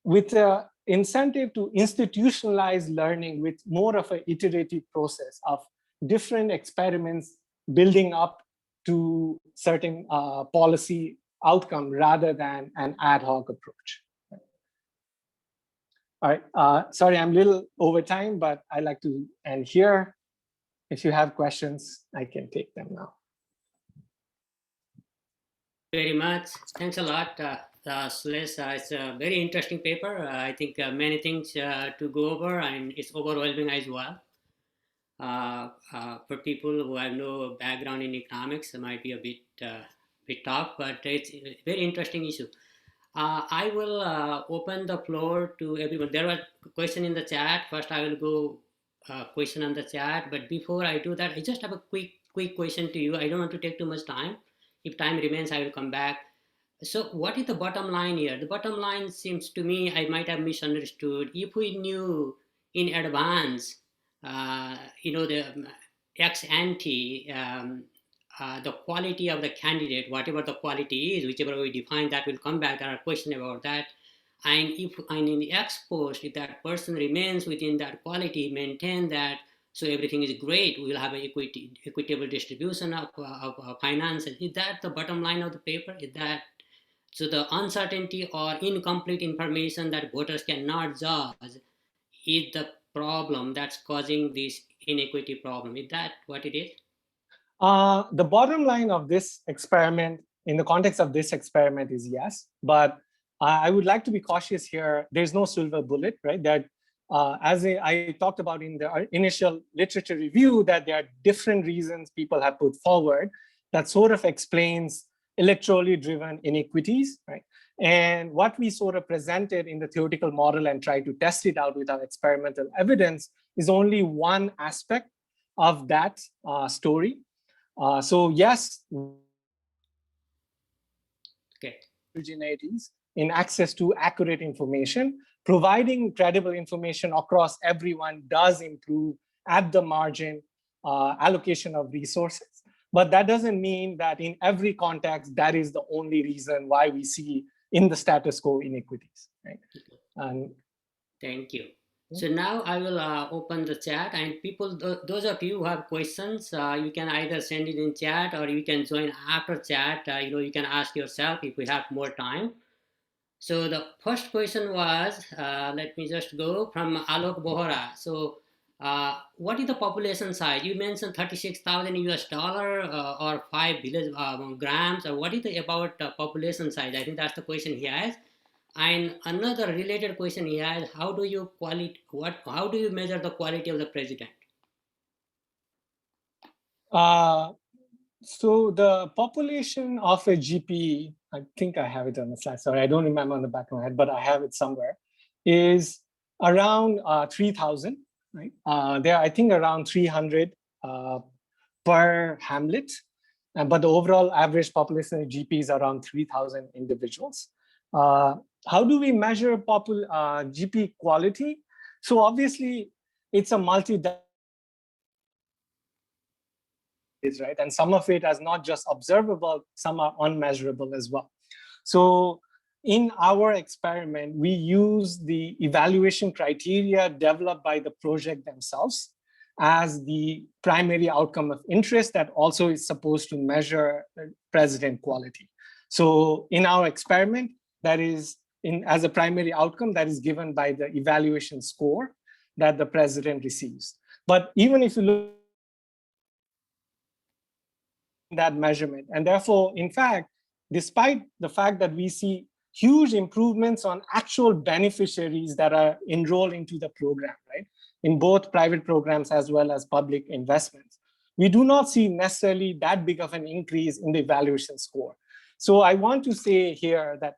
with an incentive to institutionalize learning with more of an iterative process of different experiments building up to certain policy outcome rather than an ad hoc approach. All right, sorry, I'm a little over time, but I like to end here. If you have questions, I can take them now. Very much. Thanks a lot, Slesh. It's a very interesting paper. I think many things to go over, and it's overwhelming as well. For people who have no background in economics, it might be a bit tough, but it's a very interesting issue. I will open the floor to everyone. There was a question in the chat. First, I will go question on the chat. But before I do that, I just have a quick question to you. I don't want to take too much time. If time remains, I will come back. So what is the bottom line here? The bottom line seems to me, I might have misunderstood. If we knew in advance, the ex ante, the quality of the candidate, whatever the quality is, whichever we define that, will come back. There are questions about that. And in the ex post, if that person remains within that quality, maintain that, so everything is great, we will have an equitable distribution of finances. Is that the bottom line of the paper? Is that so? The uncertainty or incomplete information that voters cannot judge is the problem that's causing this inequity problem. Is that what it is? The bottom line of this experiment, in the context of this experiment, is yes, but I would like to be cautious here. There's no silver bullet, right? That as I talked about in the initial literature review, that there are different reasons people have put forward that sort of explains electorally driven inequities, right? And what we sort of presented in the theoretical model and tried to test it out with our experimental evidence is only one aspect of that story. So yes, okay, heterogeneities in access to accurate information, providing credible information across everyone does improve at the margin allocation of resources. But that doesn't mean that in every context, that is the only reason why we see in the status quo inequities, right? And thank you. So now I will open the chat, and people, those of you who have questions, you can either send it in chat or you can join after chat. You can ask yourself if we have more time. So the first question was, let me just go from Alok Bohra. So what is the population size? You mentioned 36,000 US dollar or 5 billion grams, or what is the about population size? I think that's the question he has. And another related question he has: how do you measure the quality of the president? So the population of a GP, I think I have it on the slide. Sorry, I don't remember on the back of my head, but I have it somewhere. Is around 3,000. Right? There are, I think, around 300 per hamlet, but the overall average population of GP is around 3,000 individuals. How do we measure GP quality? So obviously, it's a right? And some of it is not just observable, some are unmeasurable as well. So in our experiment, we use the evaluation criteria developed by the project themselves as the primary outcome of interest that also is supposed to measure president quality. So in our experiment, that is as a primary outcome that is given by the evaluation score that the president receives. But even if you look at that measurement, and therefore, in fact, despite the fact that we see huge improvements on actual beneficiaries that are enrolled into the program, right? In both private programs as well as public investments, we do not see necessarily that big of an increase in the evaluation score. So I want to say here that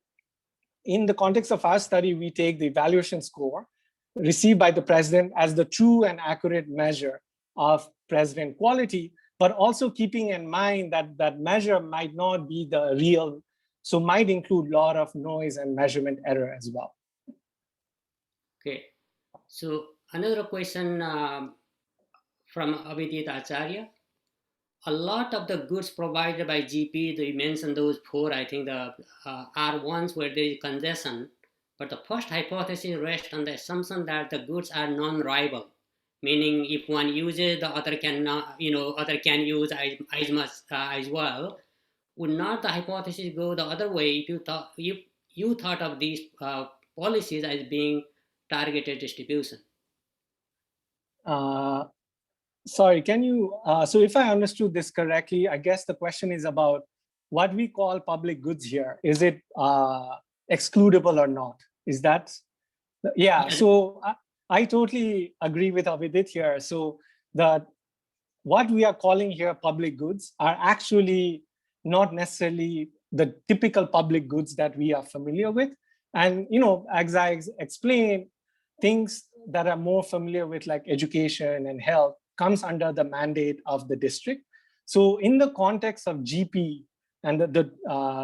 in the context of our study, we take the evaluation score received by the president as the true and accurate measure of president quality, but also keeping in mind that that measure might not be the real, so might include a lot of noise and measurement error as well. Okay, so another question from Acharya. A lot of the goods provided by GP, you mentioned those four, I think are ones where there is congestion, but the first hypothesis rests on the assumption that the goods are non-rival. meaning if one uses, the other cannot, other can use as much as well. Would not the hypothesis go the other way if you thought of these policies as being targeted distribution? Sorry, can you, so if I understood this correctly, I guess the question is about what we call public goods here. Is it excludable or not? Is that, yeah, so I totally agree with Abhidit here. So what we are calling here public goods are actually not necessarily the typical public goods that we are familiar with. And, as I explained, things that are more familiar with like education and health comes under the mandate of the district. So in the context of GP and the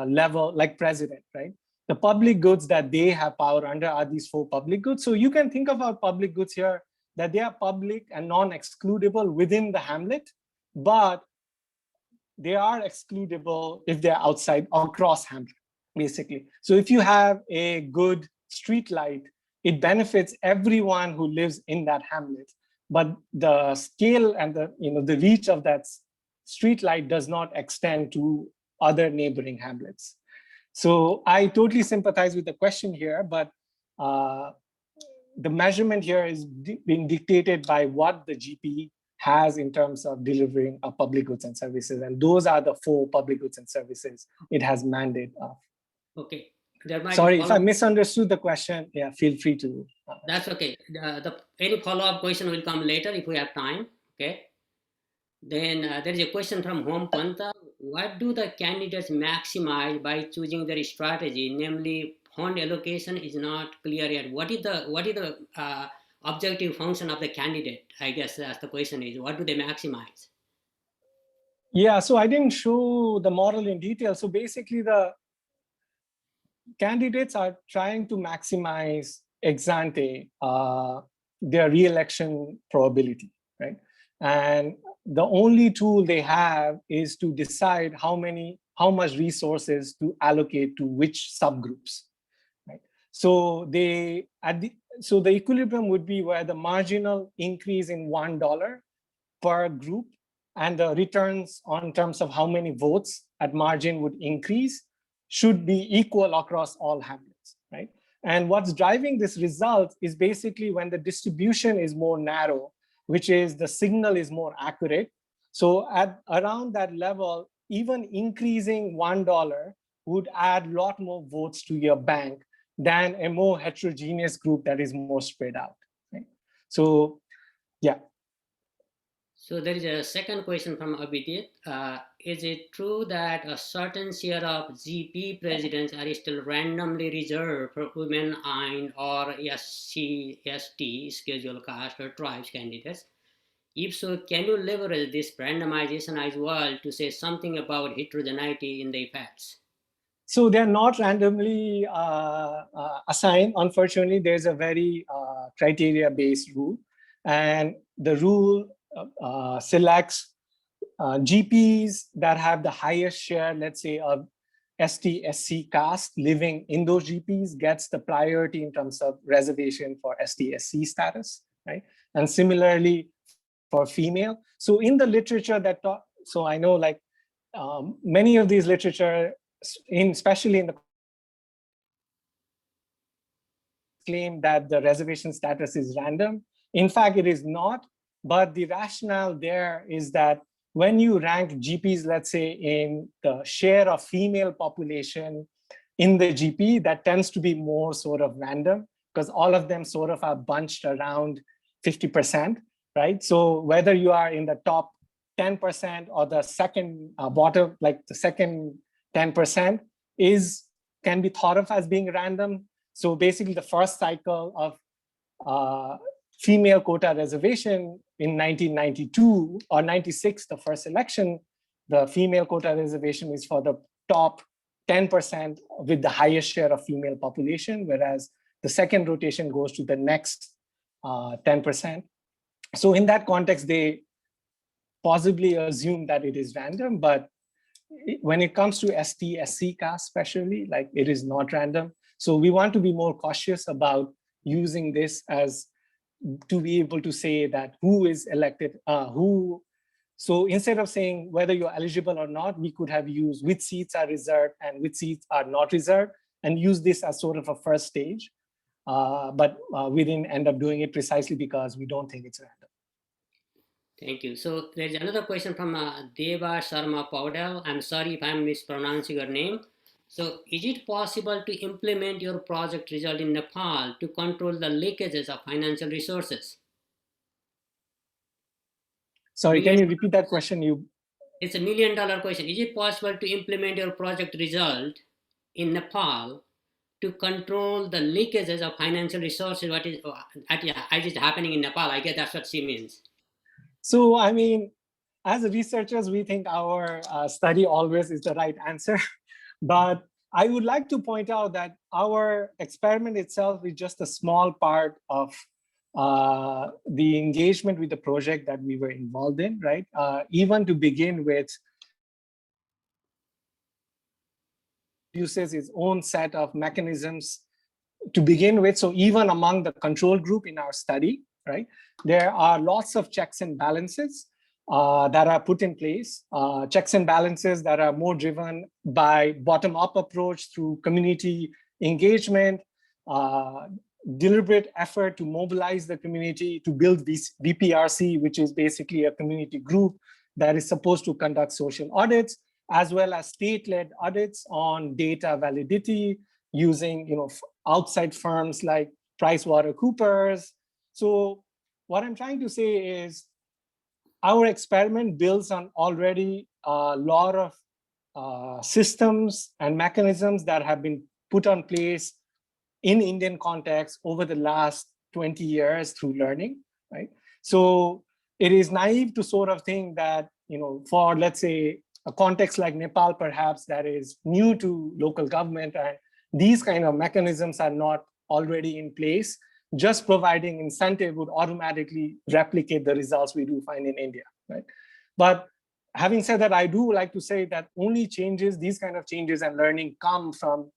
level, like president, right? The public goods that they have power under are these 4 public goods. So you can think about public goods here that they are public and non-excludable within the hamlet, but they are excludable if they're outside or across hamlet, basically. So if you have a good street light, it benefits everyone who lives in that hamlet, but the scale and the reach of that street light does not extend to other neighboring hamlets. So I totally sympathize with the question here, but the measurement here is being dictated by what the GP has in terms of delivering public goods and services. And those are the 4 public goods and services it has mandate of. Okay. Sorry, if I misunderstood the question, yeah, feel free to. That's okay. Any follow-up question will come later if we have time. Okay. Then there is a question from Home Panta. What do the candidates maximize by choosing their strategy? Namely, fund allocation is not clear yet. What is the objective function of the candidate? I guess that's the question is, what do they maximize? Yeah, so I didn't show the model in detail. So basically the candidates are trying to maximize ex ante their re-election probability, right? And the only tool they have is to decide how much resources to allocate to which subgroups, right? So the equilibrium would be where the marginal increase in $1 per group and the returns on terms of how many votes at margin would increase should be equal across all hamlets, right? And what's driving this result is basically when the distribution is more narrow, which is the signal is more accurate. So at around that level, even increasing $1 would add a lot more votes to your bank than a more heterogeneous group that is more spread out, right? So, yeah. So there is a second question from Abhijit. Is it true that a certain share of GP presidents are still randomly reserved for women and or SC, ST, scheduled caste or tribes candidates? If so, can you leverage this randomization as well to say something about heterogeneity in the effects? So they're not randomly assigned. Unfortunately, there's a very criteria-based rule. And the rule selects GPs that have the highest share, let's say, of ST, SC caste living in those GPs gets the priority in terms of reservation for ST, SC status, right? And similarly for female. So in the literature that, so I know like many of these literature, especially in the claim that the reservation status is random. In fact, it is not. But the rationale there is that when you rank GPs, let's say in the share of female population in the GP, that tends to be more sort of random because all of them sort of are bunched around 50%, right? So whether you are in the top 10% or the second bottom, like the second 10% can be thought of as being random. So basically the first cycle of female quota reservation in 1992 or 96, the first election, the female quota reservation is for the top 10% with the highest share of female population, whereas the second rotation goes to the next 10%. So in that context, they possibly assume that it is random, but when it comes to ST, SC caste especially, like it is not random. So we want to be more cautious about using this as to be able to say that who is elected, who. So instead of saying whether you're eligible or not, we could have used which seats are reserved and which seats are not reserved, and use this as sort of a first stage. But we didn't end up doing it precisely because we don't think it's random. Thank you. So there's another question from Deva Sharma Paudel. I'm sorry if I'm mispronouncing your name. So is it possible to implement your project result in Nepal to control the leakages of financial resources? Sorry, can you repeat that question? It's $1 million question. Is it possible to implement your project result in Nepal to control the leakages of financial resources? What is happening in Nepal? I guess that's what she means. So, I mean, as researchers, we think our study always is the right answer. But I would like to point out that our experiment itself is just a small part of the engagement with the project that we were involved in, right? Even to begin with, uses its own set of mechanisms to begin with. So even among the control group in our study, right, there are lots of checks and balances that are put in place, checks and balances that are more driven by bottom-up approach through community engagement, deliberate effort to mobilize the community to build this VPRC, which is basically a community group that is supposed to conduct social audits, as well as state-led audits on data validity using outside firms like PricewaterhouseCoopers. So what I'm trying to say is our experiment builds on already a lot of systems and mechanisms that have been put on place in Indian context over the last 20 years through learning, right? So it is naive to sort of think that, for, let's say, a context like Nepal, perhaps, that is new to local government, and these kind of mechanisms are not already in place, just providing incentive would automatically replicate the results we do find in India, right? But having said that, I do like to say that only these kind of changes and learning come from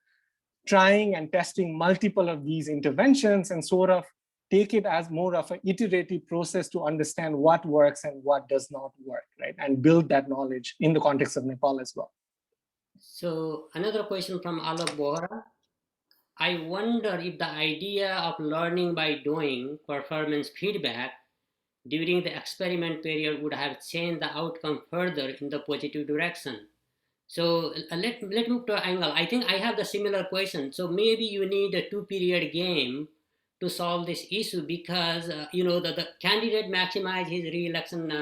trying and testing multiple of these interventions and sort of take it as more of an iterative process to understand what works and what does not work, right? And build that knowledge in the context of Nepal as well. So another question from Alok Bohra. I wonder if the idea of learning by doing performance feedback during the experiment period would have changed the outcome further in the positive direction. So let's move to angle. I think I have the similar question. So maybe you need a 2-period game to solve this issue because the candidate maximize his re-election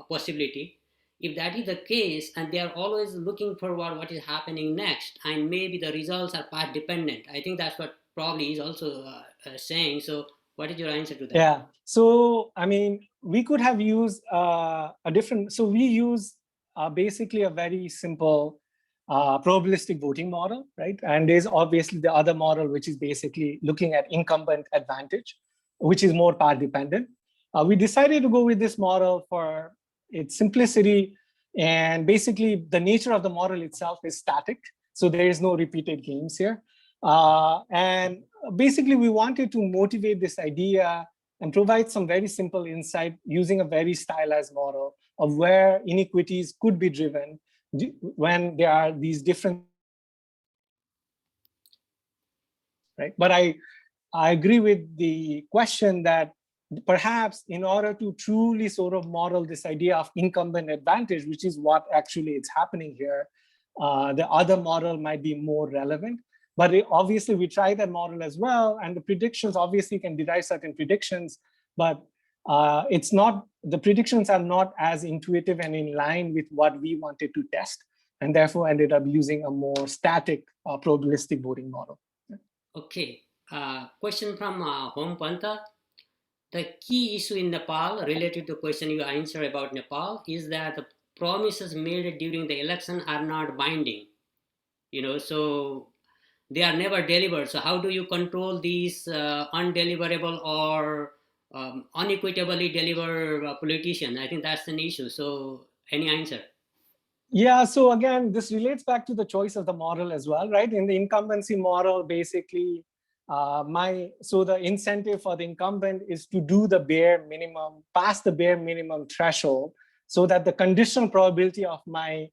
possibility. If that is the case, and they are always looking for what is happening next, and maybe the results are path dependent. I think that's what probably is also saying. So what is your answer to that? Yeah. So I mean, we could have used a different. So we use basically a very simple probabilistic voting model, right? And there's obviously the other model, which is basically looking at incumbent advantage, which is more path dependent. We decided to go with this model for its simplicity, and basically the nature of the model itself is static, so there is no repeated games here. And basically we wanted to motivate this idea and provide some very simple insight using a very stylized model of where inequities could be driven when there are these different, right? But I agree with the question that perhaps in order to truly sort of model this idea of incumbent advantage, which is what actually is happening here, the other model might be more relevant. But obviously we try that model as well, and the predictions obviously can derive certain predictions, but it's not, the predictions are not as intuitive and in line with what we wanted to test, and therefore ended up using a more static probabilistic voting model. Okay, question from Home Panta. The key issue in Nepal related to the question you answered about Nepal is that the promises made during the election are not binding, so they are never delivered. So how do you control these undeliverable or unequitably deliver politicians? I think that's an issue. So any answer? Yeah, so again, this relates back to the choice of the model as well, right? In the incumbency model, basically, so the incentive for the incumbent is to do the bare minimum, pass the bare minimum threshold, so that the conditional probability of my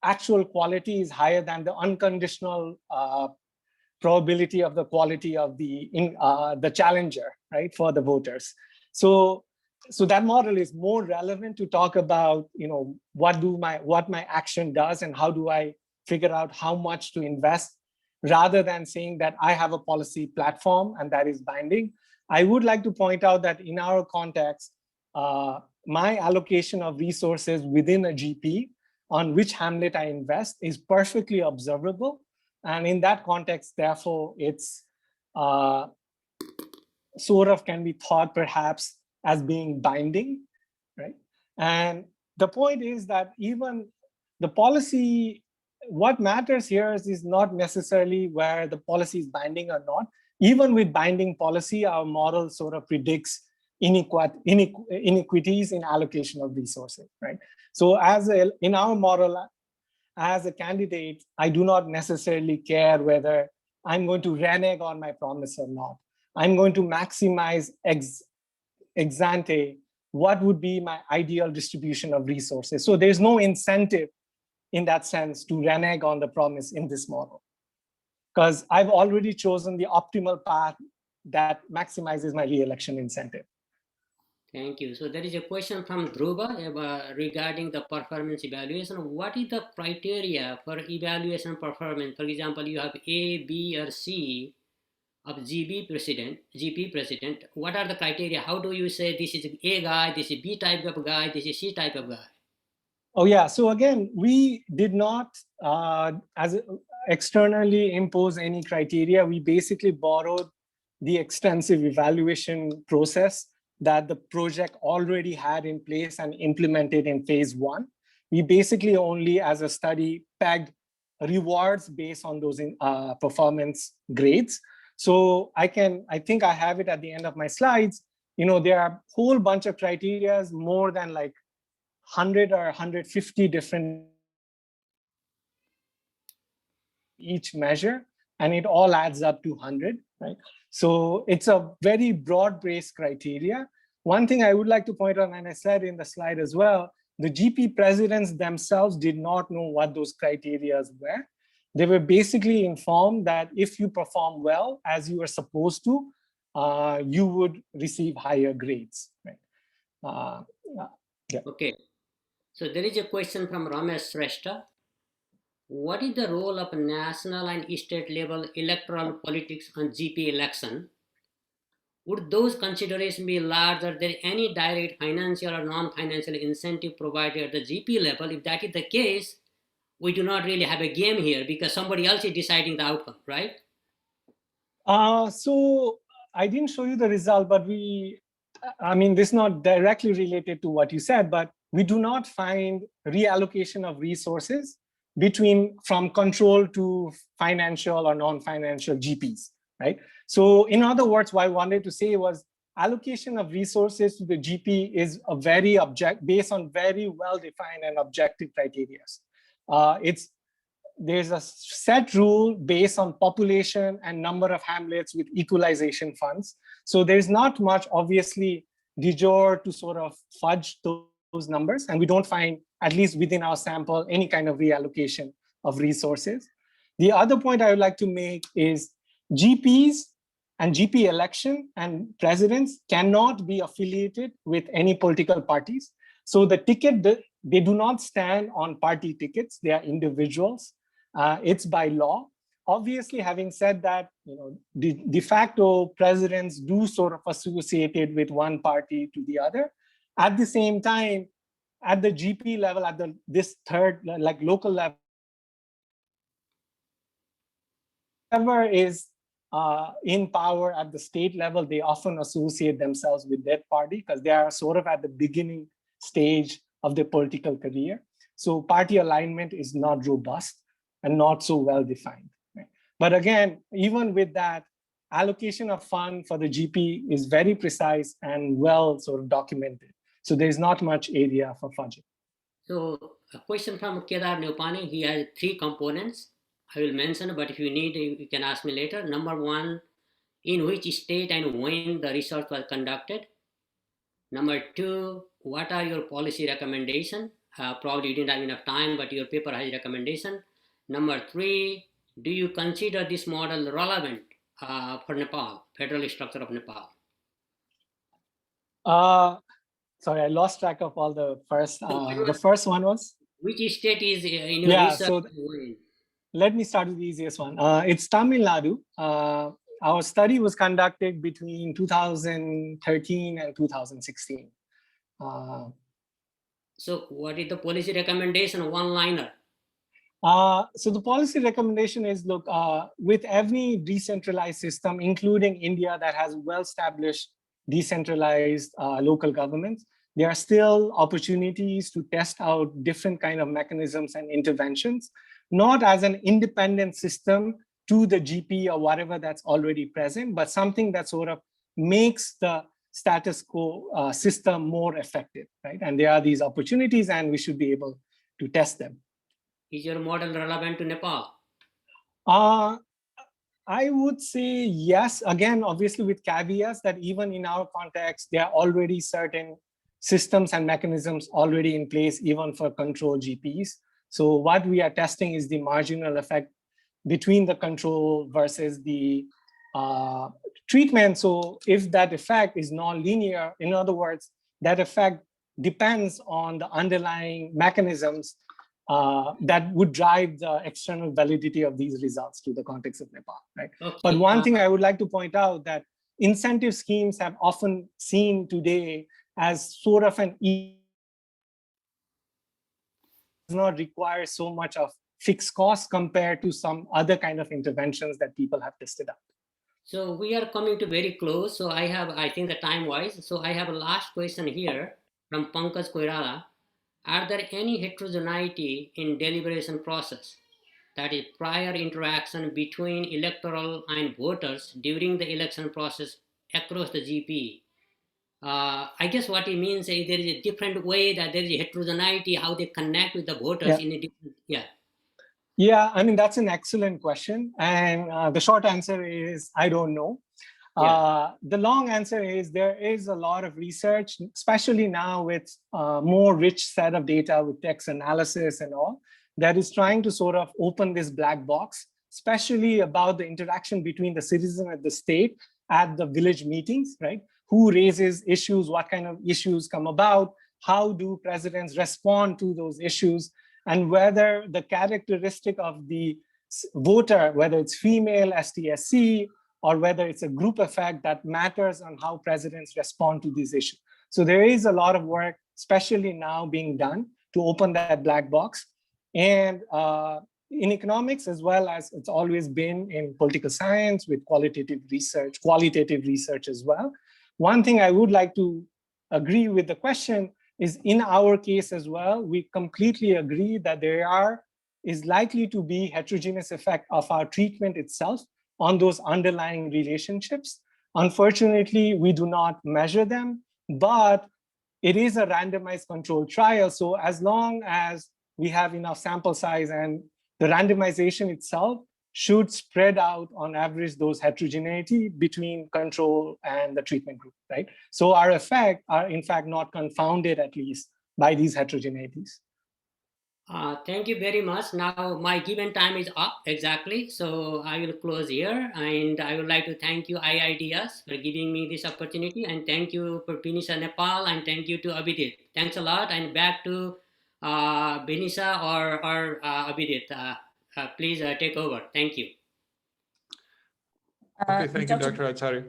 actual quality is higher than the unconditional probability of the quality of the challenger, right, for the voters. So that model is more relevant to talk about, what my action does and how do I figure out how much to invest, rather than saying that I have a policy platform and that is binding. I would like to point out that in our context, my allocation of resources within a GP on which hamlet I invest is perfectly observable. And in that context, therefore, it's sort of can be thought perhaps as being binding, right? And the point is that even the policy, what matters here is not necessarily where the policy is binding or not. Even with binding policy, our model sort of predicts inequities in allocation of resources, right? So in our model, as a candidate, I do not necessarily care whether I'm going to renege on my promise or not. I'm going to maximize ex ante what would be my ideal distribution of resources. So there's no incentive in that sense to renege on the promise in this model, because I've already chosen the optimal path that maximizes my re-election incentive. Thank you. So there is a question from Dhruva regarding the performance evaluation. What is the criteria for evaluation performance? For example, you have A, B, or C of GP president. What are the criteria? How do you say this is A guy, this is B type of guy, this is C type of guy? Oh yeah, so again, we did not externally impose any criteria. We basically borrowed the extensive evaluation process that the project already had in place and implemented in phase 1. We basically only, as a study, pegged rewards based on those performance grades. So I think I have it at the end of my slides. There are a whole bunch of criteria, more than like 100 or 150 different each measure, and it all adds up to 100, right? So it's a very broad-based criteria. One thing I would like to point out, and I said in the slide as well, the GP presidents themselves did not know what those criteria were. They were basically informed that if you perform well, as you are supposed to, you would receive higher grades, right? Yeah. Okay. So there is a question from Ramesh Shrestha. What is the role of national and state level electoral politics on GP election? Would those considerations be larger than any direct financial or non-financial incentive provided at the GP level? If that is the case, we do not really have a game here because somebody else is deciding the outcome, right? So I didn't show you the result, but this is not directly related to what you said, but we do not find reallocation of resources from control to financial or non-financial GPs, right? So in other words, what I wanted to say was allocation of resources to the GP is based on very well-defined and objective criteria. There's a set rule based on population and number of hamlets with equalization funds. So there's not much, obviously, de jure to sort of fudge those numbers. And we don't find, at least within our sample, any kind of reallocation of resources. The other point I would like to make is GPs and GP election and presidents cannot be affiliated with any political parties. So the ticket, they do not stand on party tickets. They are individuals. It's by law. Obviously, having said that, de facto presidents do sort of associated with one party to the other. At the same time, at the GP level, at this third, like local level, whoever is in power at the state level, they often associate themselves with that party because they are sort of at the beginning stage of their political career. So party alignment is not robust and not so well defined. Right? But again, even with that, allocation of fund for the GP is very precise and well sort of documented. So there's not much area for fudging. So a question from Kedar Neupane. He has 3 components. I will mention, but if you need, you can ask me later. Number one, in which state and when the research was conducted. Number two, what are your policy recommendations? Probably you didn't have enough time, but your paper has recommendation. Number three, do you consider this model relevant for Nepal, federal structure of Nepal? Sorry, I lost track of all the first. The first one was? Which state is in your research? So let me start with the easiest one. It's Tamil Nadu. Our study was conducted between 2013 and 2016. So what is the policy recommendation, one-liner? So the policy recommendation is, look, with every decentralized system, including India that has well-established decentralized local governments, there are still opportunities to test out different kind of mechanisms and interventions, not as an independent system to the GP or whatever that's already present, but something that sort of makes the status quo system more effective, right? And there are these opportunities and we should be able to test them. Is your model relevant to Nepal? I would say yes. Again, obviously with caveats that even in our context, there are already certain systems and mechanisms already in place, even for control GPs. So what we are testing is the marginal effect between the control versus the treatment. So if that effect is non-linear, in other words, that effect depends on the underlying mechanisms that would drive the external validity of these results to the context of Nepal, right? Okay. But one thing I would like to point out that incentive schemes have often seen today as sort of an does not require so much of fixed costs compared to some other kind of interventions that people have tested out. So we are coming to very close. So I think the time wise, so I have a last question here from Pankaj Koirala. Are there any heterogeneity in deliberation process, that is prior interaction between electoral and voters during the election process across the GP? I guess what it means is there is a different way that there is a heterogeneity, how they connect with the voters in a different, Yeah, I mean, that's an excellent question. And the short answer is, I don't know. The long answer is there is a lot of research, especially now with more rich set of data with text analysis and all, that is trying to sort of open this black box, especially about the interaction between the citizen and the state at the village meetings, right? Who raises issues, what kind of issues come about, how do presidents respond to those issues, and whether the characteristic of the voter, whether it's female, STSC, or whether it's a group effect that matters on how presidents respond to these issues. So there is a lot of work, especially now being done to open that black box. And in economics, as well as it's always been in political science with qualitative research as well. One thing I would like to agree with the question is in our case as well, we completely agree that there is likely to be heterogeneous effect of our treatment itself on those underlying relationships. Unfortunately, we do not measure them, but it is a randomized controlled trial. So as long as we have enough sample size and the randomization itself should spread out on average those heterogeneity between control and the treatment group, right? So our effects are in fact not confounded at least by these heterogeneities. Thank you very much. Now my given time is up exactly. So I will close here and I would like to thank you IIDS for giving me this opportunity, and thank you for Binisha Nepal, and thank you to Abhidit. Thanks a lot, and back to Binisha or Abhidit. Please take over. Thank you. Okay, thank you, Dr. Acharya.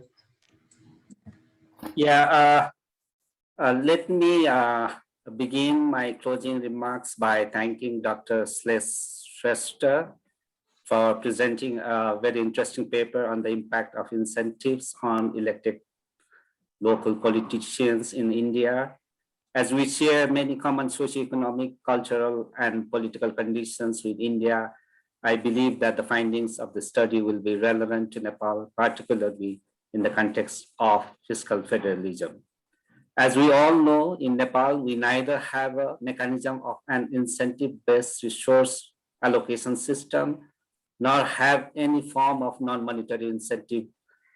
Yeah, let me begin my closing remarks by thanking Dr. Shrestha for presenting a very interesting paper on the impact of incentives on elected local politicians in India. As we share many common socioeconomic, cultural, and political conditions with India, I believe that the findings of the study will be relevant to Nepal, particularly in the context of fiscal federalism. As we all know, in Nepal, we neither have a mechanism of an incentive-based resource allocation system, nor have any form of non-monetary incentive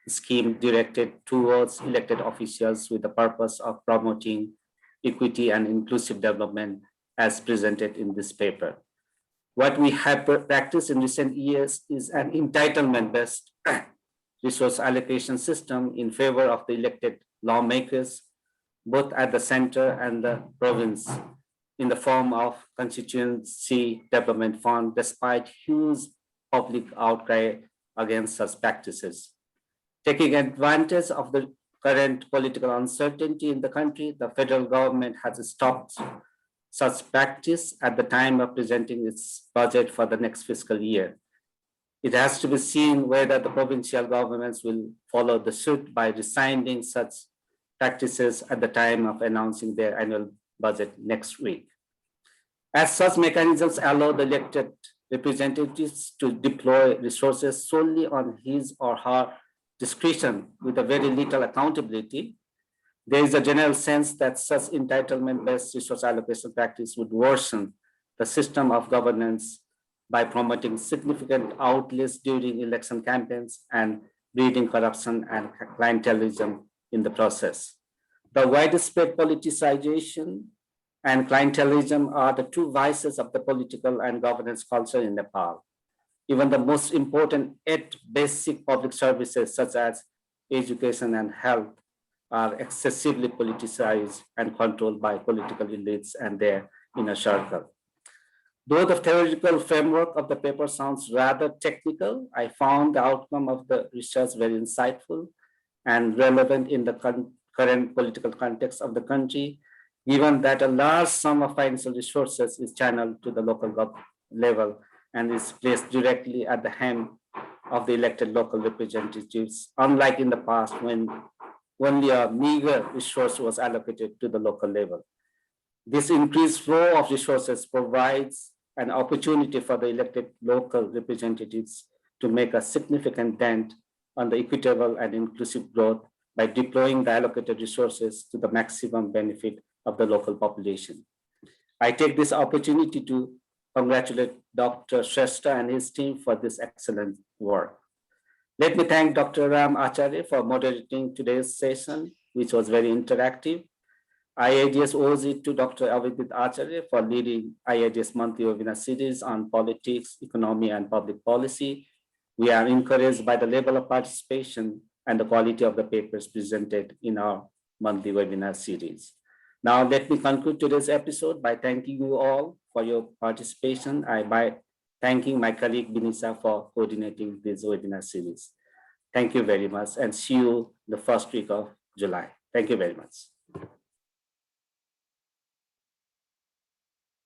scheme directed towards elected officials with the purpose of promoting equity and inclusive development as presented in this paper. What we have practiced in recent years is an entitlement-based resource allocation system in favor of the elected lawmakers, both at the center and the province, in the form of constituency development fund, despite huge public outcry against such practices. Taking advantage of the current political uncertainty in the country, the federal government has stopped such practice at the time of presenting its budget for the next fiscal year. It has to be seen whether the provincial governments will follow the suit by rescinding such practices at the time of announcing their annual budget next week. As such mechanisms allow the elected representatives to deploy resources solely on his or her discretion with a very little accountability, there is a general sense that such entitlement-based resource allocation practice would worsen the system of governance by promoting significant outlays during election campaigns and breeding corruption and clientelism in the process. The widespread politicization and clientelism are the two vices of the political and governance culture in Nepal. Even the most important 8 basic public services such as education and health are excessively politicized and controlled by political elites and their inner circle. Though the theoretical framework of the paper sounds rather technical, I found the outcome of the research very insightful and relevant in the current political context of the country, given that a large sum of financial resources is channeled to the local level and is placed directly at the hand of the elected local representatives, unlike in the past when only a meager resource was allocated to the local level. This increased flow of resources provides an opportunity for the elected local representatives to make a significant dent on the equitable and inclusive growth by deploying the allocated resources to the maximum benefit of the local population. I take this opportunity to congratulate Dr. Shrestha and his team for this excellent work. Let me thank Dr. Ram Acharya for moderating today's session, which was very interactive. IIDS owes it to Dr. Acharya for leading IIDS monthly webinar series on politics, economy, and public policy. We are encouraged by the level of participation and the quality of the papers presented in our monthly webinar series. Now, let me conclude today's episode by thanking you all for your participation. By thanking my colleague Binisa for coordinating this webinar series. Thank you very much and see you the first week of July. Thank you very much.